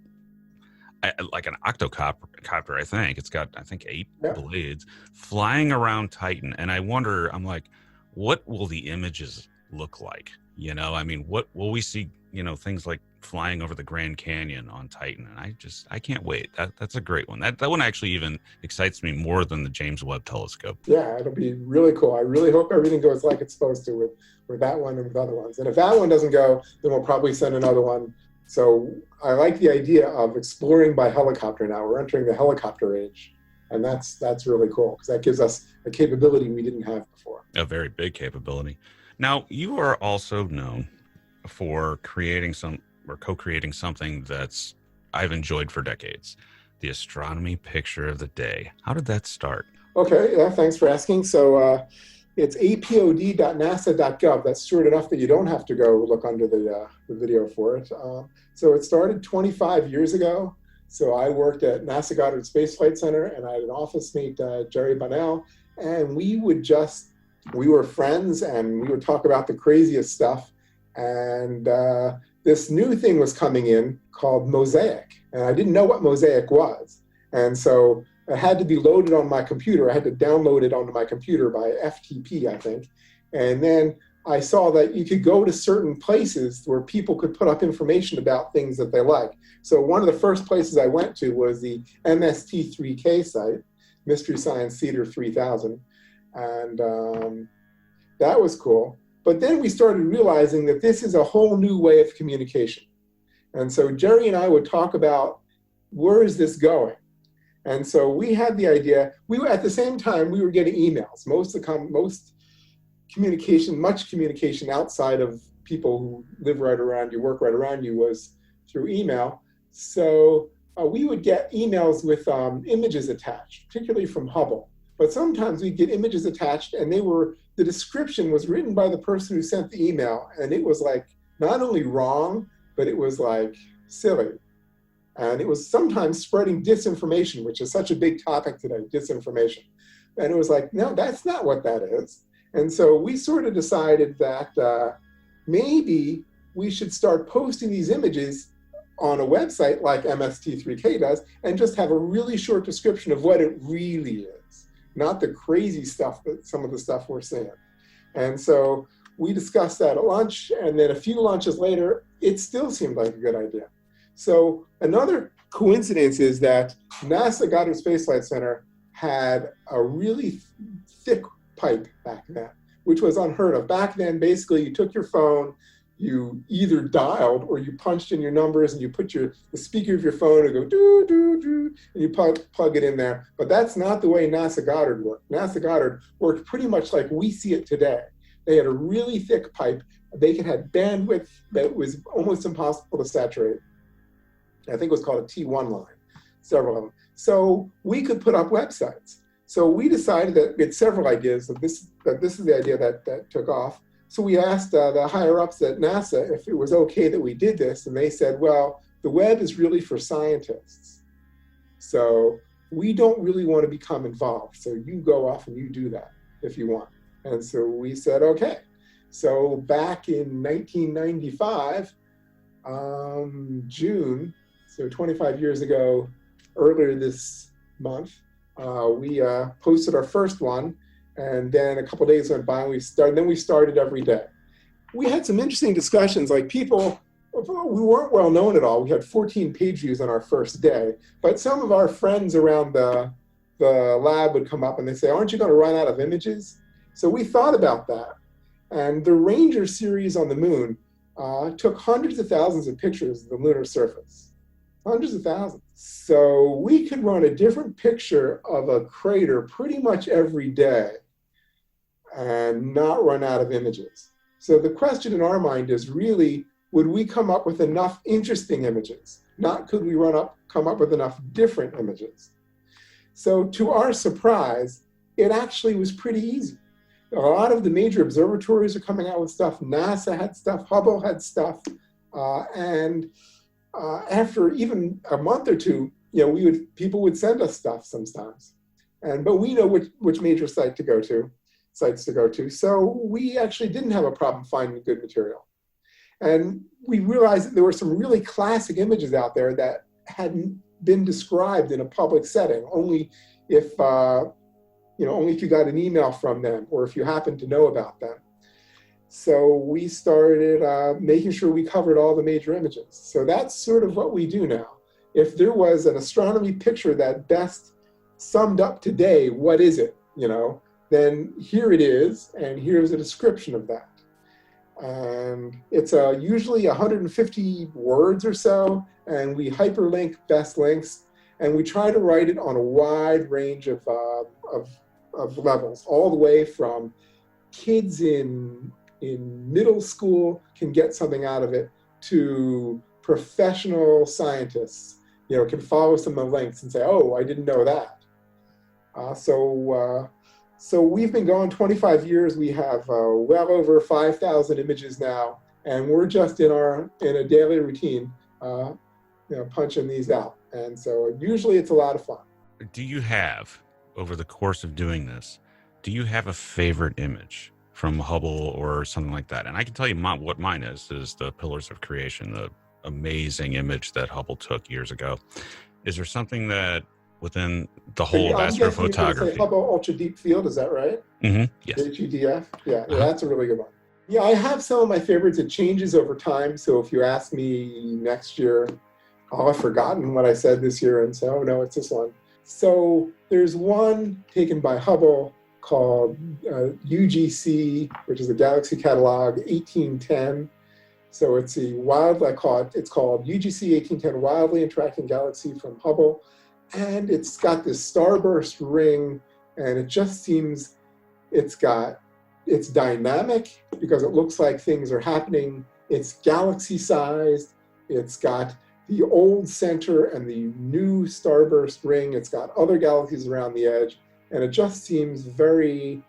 like an octocopter, I think. It's got, 8 blades flying around Titan, and I wonder, I'm like, what will the images look like? What will we see? Things like flying over the Grand Canyon on Titan, and I can't wait. That's a great one. That one actually even excites me more than the James Webb Telescope. Yeah, it'll be really cool. I really hope everything goes like it's supposed to with that one and with other ones. And if that one doesn't go, then we'll probably send another one. So I like the idea of exploring by helicopter now. We're entering the helicopter age, and that's really cool because that gives us a capability we didn't have before. A very big capability. Now, you are also known for co-creating something that's I've enjoyed for decades, the astronomy picture of the day. How did that start? Okay, yeah, thanks for asking. So it's apod.nasa.gov. That's short enough that you don't have to go look under the video for it. So it started 25 years ago. So I worked at NASA Goddard Space Flight Center, and I had an office mate, Jerry Bunnell, and we were friends, and we would talk about the craziest stuff. And this new thing was coming in called Mosaic, and I didn't know what Mosaic was. And so It had to be loaded on my computer. I had to download it onto my computer by FTP, I think. And then I saw that you could go to certain places where people could put up information about things that they like. So one of the first places I went to was the MST3K site, Mystery Science Theater 3000. And that was cool. But then we started realizing that this is a whole new way of communication. And so Jerry and I would talk about, where is this going? And so we had the idea, at the same time, we were getting emails. Much communication outside of people who live right around you, work right around you, was through email. So we would get emails with images attached, particularly from Hubble. But sometimes we'd get images attached, and the description was written by the person who sent the email, and it was like not only wrong, but it was like silly. And it was sometimes spreading disinformation, which is such a big topic today, disinformation. And it was like, no, that's not what that is. And so we sort of decided that maybe we should start posting these images on a website like MST3K does, and just have a really short description of what it really is, not the crazy stuff that some of the stuff we're seeing. And so we discussed that at lunch, and then a few lunches later, it still seemed like a good idea. So another coincidence is that NASA Goddard Space Flight Center had a really thick pipe back then, which was unheard of. Back then, basically, you took your phone, you either dialed or you punched in your numbers, and you put the speaker of your phone to go doo, doo, doo, and you plug it in there. But that's not the way NASA Goddard worked. NASA Goddard worked pretty much like we see it today. They had a really thick pipe. They had bandwidth that was almost impossible to saturate. I think it was called a T1 line, several of them. So we could put up websites. So we decided that we had several ideas, that this is the idea that took off. So we asked the higher ups at NASA if it was okay that we did this, and they said, well, the web is really for scientists. So we don't really want to become involved. So you go off and you do that if you want. And so we said, okay. So back in 1995, June, so 25 years ago, earlier this month, we posted our first one, and then a couple days went by, and we started every day. We had some interesting discussions, like people, we weren't well known at all. We had 14 page views on our first day, but some of our friends around the lab would come up and they say, aren't you going to run out of images? So we thought about that. And the Ranger series on the moon took hundreds of thousands of pictures of the lunar surface. Hundreds of thousands. So we could run a different picture of a crater pretty much every day and not run out of images. So the question in our mind is really, would we come up with enough interesting images? Not could we come up with enough different images? So to our surprise, it actually was pretty easy. A lot of the major observatories are coming out with stuff. NASA had stuff, Hubble had stuff, and after even a month or two, people would send us stuff sometimes, but we know which major sites to go to. So we actually didn't have a problem finding good material, and we realized that there were some really classic images out there that hadn't been described in a public setting. Only if you got an email from them or if you happened to know about them. So we started making sure we covered all the major images. So that's sort of what we do now. If there was an astronomy picture that best summed up today, what is it? Then here it is, and here's a description of that. And it's usually 150 words or so, and we hyperlink best links, and we try to write it on a wide range of levels, all the way from kids in middle school can get something out of it to professional scientists, can follow some of the links and say, oh, I didn't know that. So we've been going 25 years. We have well over 5,000 images now, and we're just in a daily routine, punching these out. And so usually it's a lot of fun. Do you have, over the course of doing this, do you have a favorite image from Hubble or something like that? And I can tell you what mine is the Pillars of Creation, the amazing image that Hubble took years ago. Is there something that within the whole of I'm guessing you're going to say astrophotography. Hubble Ultra Deep Field, is that right? Yes. HUDF? Yeah, that's a really good one. Yeah, I have some of my favorites. It changes over time. So if you ask me next year, I'll have forgotten what I said this year and say, oh no, it's this one. So there's one taken by Hubble called UGC, which is the Galaxy Catalog 1810. So it's it's called UGC 1810 Wildly Interacting Galaxy from Hubble. And it's got this starburst ring, and it just seems it's dynamic because it looks like things are happening. It's galaxy sized. It's got the old center and the new starburst ring. It's got other galaxies around the edge. And it just seems very,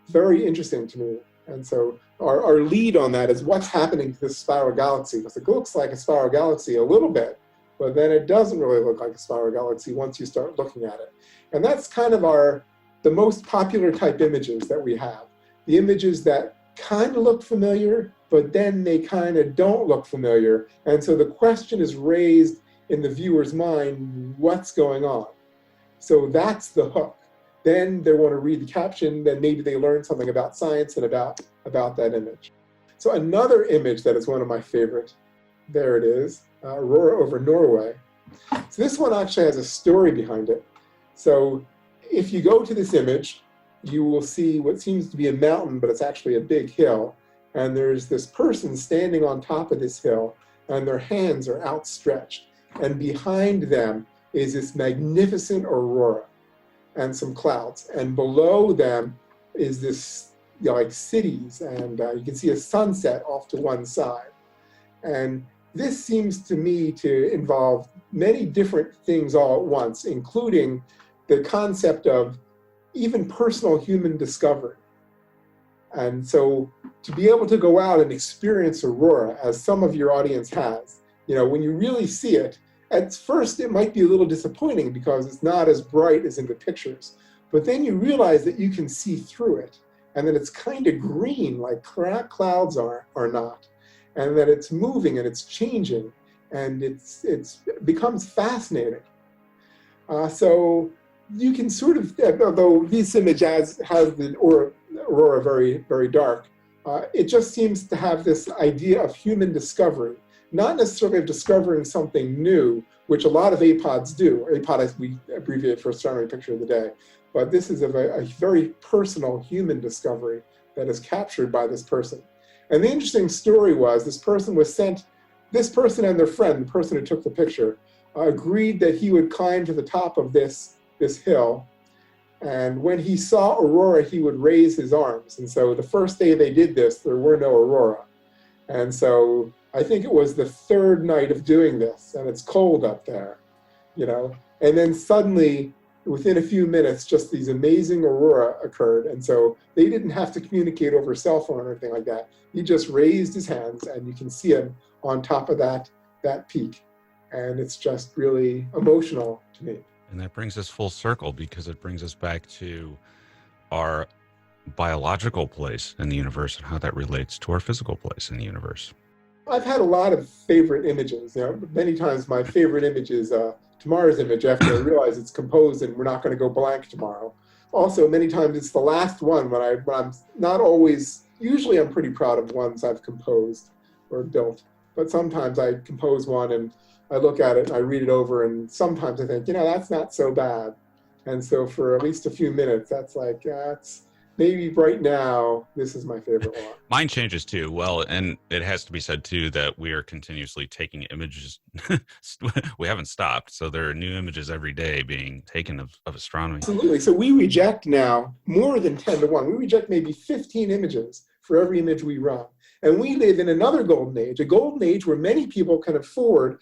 very interesting to me. And so our lead on that is what's happening to this spiral galaxy, because it looks like a spiral galaxy a little bit, but then it doesn't really look like a spiral galaxy once you start looking at it. And that's kind of the most popular type images that we have. The images that kind of look familiar, but then they kind of don't look familiar. And so the question is raised in the viewer's mind, what's going on? So that's the hook. Then they want to read the caption, then maybe they learn something about science and about that image. So another image that is one of my favorite, there it is, Aurora over Norway. So this one actually has a story behind it. So if you go to this image, you will see what seems to be a mountain, but it's actually a big hill. And there's this person standing on top of this hill, and their hands are outstretched. And behind them is this magnificent aurora and some clouds. And below them is this, like cities, and you can see a sunset off to one side. And this seems to me to involve many different things all at once, including the concept of even personal human discovery. And so to be able to go out and experience aurora, as some of your audience has, when you really see it, at first it might be a little disappointing because it's not as bright as in the pictures, but then you realize that you can see through it, and that it's kind of green like clouds are not, and that it's moving and it's changing, and it becomes fascinating. So you can sort of, although this image has the aurora very, very dark, it just seems to have this idea of human discovery, not necessarily of discovering something new, which a lot of APODs do. APOD, we abbreviate for Astronomy Picture of the Day, but this is a very personal human discovery that is captured by this person. And the interesting story was this person and their friend, the person who took the picture, agreed that he would climb to the top of this hill. And when he saw aurora, he would raise his arms. And so the first day they did this, there were no aurora. And so I think it was the third night of doing this, and it's cold up there, And then suddenly, within a few minutes, just these amazing aurora occurred. And so they didn't have to communicate over cell phone or anything like that. He just raised his hands, and you can see him on top of that peak. And it's just really emotional to me. And that brings us full circle, because it brings us back to our biological place in the universe and how that relates to our physical place in the universe. I've had a lot of favorite images. Many times my favorite image is tomorrow's image after I realize it's composed and we're not going to go blank tomorrow. Also, many times it's the last one when I'm not always, usually I'm pretty proud of ones I've composed or built. But sometimes I compose one and I look at it and I read it over, and sometimes I think, that's not so bad. And so for at least a few minutes, that's like, maybe right now, this is my favorite one. Mine changes too. Well, and it has to be said too that we are continuously taking images. We haven't stopped. So there are new images every day being taken of astronomy. Absolutely. So we reject now more than 10 to 1. We reject maybe 15 images for every image we run. And we live in another golden age, a golden age where many people can afford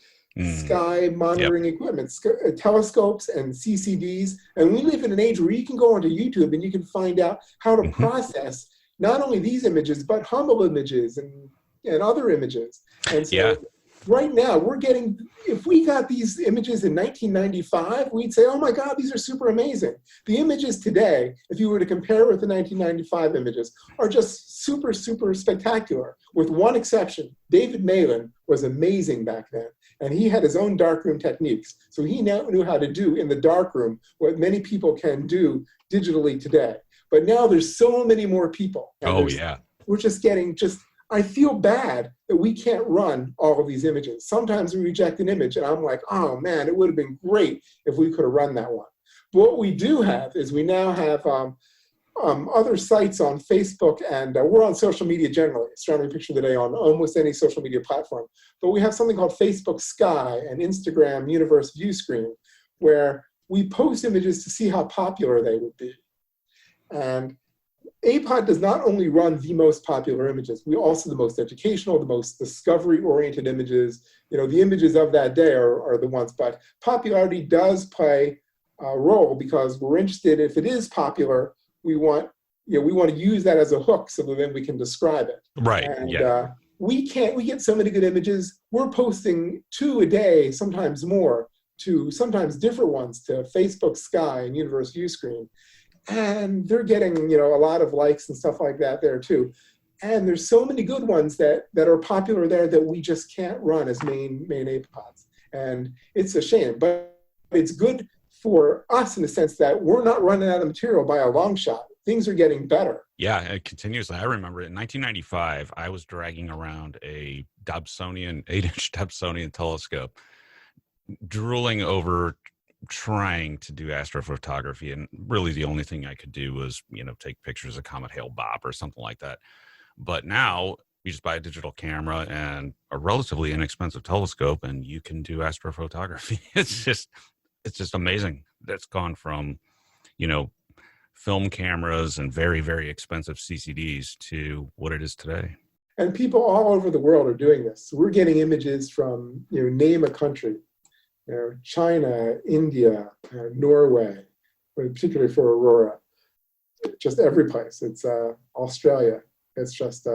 sky monitoring equipment, telescopes and CCDs. And we live in an age where you can go onto YouTube and you can find out how to process not only these images, but Hubble images and other images. And so right now we're getting, if we got these images in 1995, we'd say, oh my God, these are super amazing. The images today, if you were to compare with the 1995 images, are just super, super spectacular. With one exception, David Malin was amazing back then. And he had his own darkroom techniques. So he now knew how to do in the darkroom what many people can do digitally today. But now there's so many more people. Oh, yeah. We're just getting I feel bad that we can't run all of these images. Sometimes we reject an image and I'm like, oh man, it would have been great if we could have run that one. But what we do have is we now have other sites on Facebook, and we're on social media generally, Astronomy Picture of the Day on almost any social media platform. But we have something called Facebook Sky and Instagram Universe View Screen, where we post images to see how popular they would be. And APOD does not only run the most popular images, we also the most educational, the most discovery-oriented images. You know, the images of that day are the ones, but popularity does play a role because we're interested, if it is popular, we want to use that as a hook so that then we can describe it. Right, and, we get so many good images. We're posting 2 a day, sometimes more, to sometimes different ones to Facebook Sky and Universe View Screen. And they're getting, a lot of likes and stuff like that there too. And there's so many good ones that are popular there that we just can't run as main APODs. And it's a shame, but it's good for us in the sense that we're not running out of material by a long shot. Things are getting better. Yeah, it continuously. I remember in 1995, I was dragging around a Dobsonian, 8-inch Dobsonian telescope, drooling over trying to do astrophotography, and really the only thing I could do was take pictures of Comet Hale-Bopp or something like that. But now you just buy a digital camera and a relatively inexpensive telescope and you can do astrophotography. It's just amazing. That's gone from film cameras and very, very expensive CCDs to what it is today. And people all over the world are doing this. So we're getting images from name a country. China, India, Norway, particularly for aurora, just every place. It's Australia. It's just,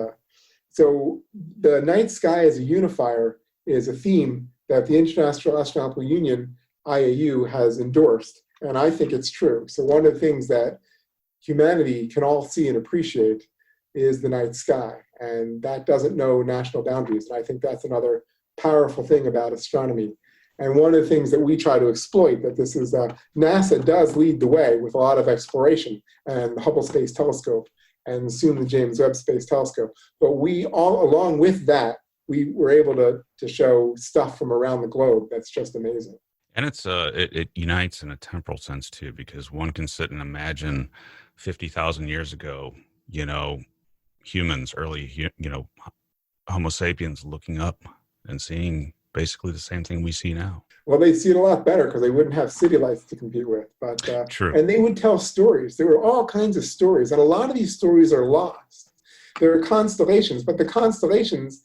so the night sky as a unifier is a theme that the International Astronomical Union, IAU, has endorsed. And I think it's true. So one of the things that humanity can all see and appreciate is the night sky. And that doesn't know national boundaries. And I think that's another powerful thing about astronomy. And one of the things that we try to exploit, that this is, NASA does lead the way with a lot of exploration, and the Hubble Space Telescope, and soon the James Webb Space Telescope. But we all, along with that, we were able to show stuff from around the globe that's just amazing. And it unites in a temporal sense too, because one can sit and imagine 50,000 years ago, humans, early, Homo sapiens looking up and seeing basically the same thing we see now. Well, they'd see it a lot better because they wouldn't have city lights to compete with. But True. And they would tell stories. There were all kinds of stories, and a lot of these stories are lost. There are constellations, but the constellations,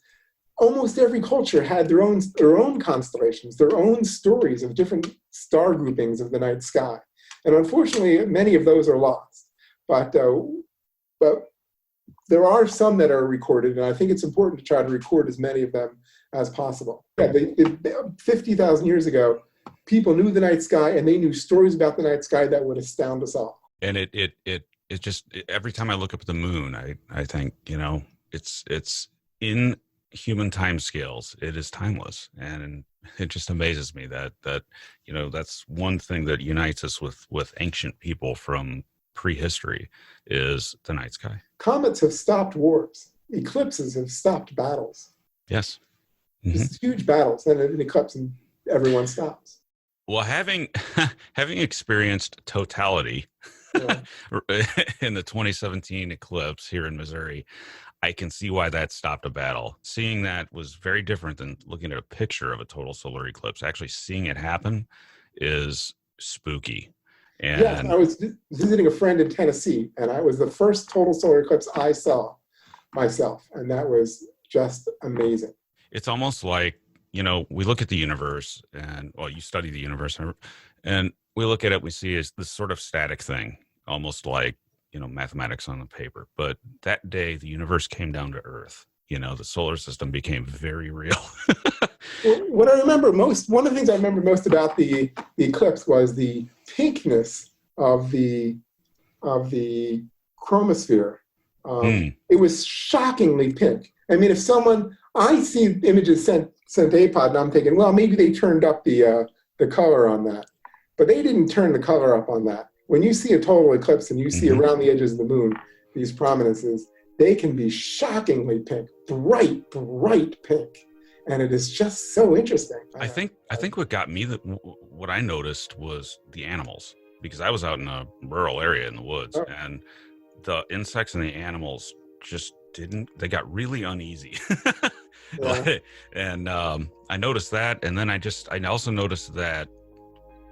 almost every culture had their own constellations, their own stories of different star groupings of the night sky. And unfortunately, many of those are lost. But there are some that are recorded, and I think it's important to try to record as many of them as possible. Yeah, 50,000 years ago, people knew the night sky, and they knew stories about the night sky that would astound us all. And it just, every time I look up at the moon, I think, it's in human time scales, it is timeless. And it just amazes me that that's one thing that unites us with ancient people from prehistory is the night sky. Comets have stopped wars. Eclipses have stopped battles. Yes. It's huge battles, and an eclipse, and everyone stops. Well, having experienced totality in the 2017 eclipse here in Missouri, I can see why that stopped a battle. Seeing that was very different than looking at a picture of a total solar eclipse. Actually seeing it happen is spooky. And yes, I was visiting a friend in Tennessee, and it was the first total solar eclipse I saw myself, and that was just amazing. It's almost like, we look at the universe, and, you study the universe, and we look at it, we see as this sort of static thing, almost like, mathematics on the paper. But that day, the universe came down to Earth. the solar system became very real. Well, what I remember most, one of the things I remember most about the eclipse was the pinkness of the chromosphere. It was shockingly pink. I mean, I see images sent APOD, and I'm thinking, well, maybe they turned up the color on that, but they didn't turn the color up on that. When you see a total eclipse and you see around the edges of the moon these prominences, they can be shockingly pink, bright pink. And it is just so interesting. I think what got me, what I noticed was the animals, because I was out in a rural area in the woods, and the insects and the animals just they got really uneasy. And I noticed that. And then I also noticed that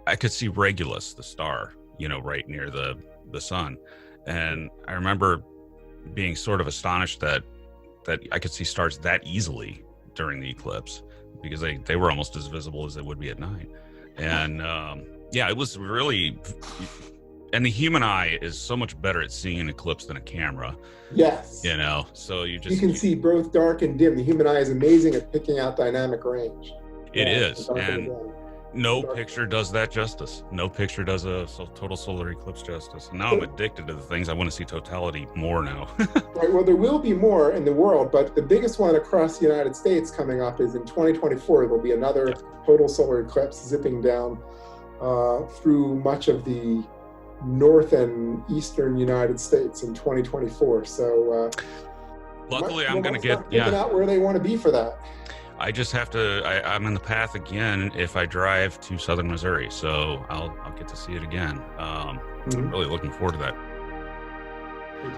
I could see Regulus, the star, right near the sun. And I remember being sort of astonished that I could see stars that easily during the eclipse, because they were almost as visible as they would be at night. And it was really, and the human eye is so much better at seeing an eclipse than a camera. Yes. So you can see both dark and dim. The human eye is amazing at picking out dynamic range. It is. And no picture does that justice. No picture does a total solar eclipse justice. And now I'm addicted to the things. I want to see totality more now. Right. Well, there will be more in the world, but the biggest one across the United States coming up is in 2024. There'll be another total solar eclipse zipping down through much of the north and eastern United States in 2024. So luckily, I'm going to get picking out where they want to be for that. I just have to. I'm in the path again if I drive to southern Missouri, so I'll get to see it again. I'm really looking forward to that.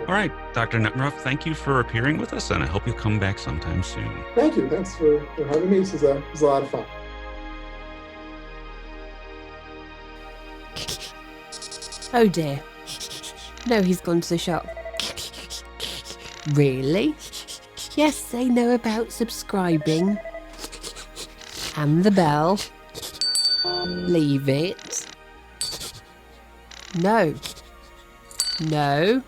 All right, Dr. Nemerov, thank you for appearing with us, and I hope you'll come back sometime soon. Thank you. Thanks for having me. This was a lot of fun. Oh dear. No, he's gone to the shop. Really? Yes, they know about subscribing. And the bell. Leave it. No. No.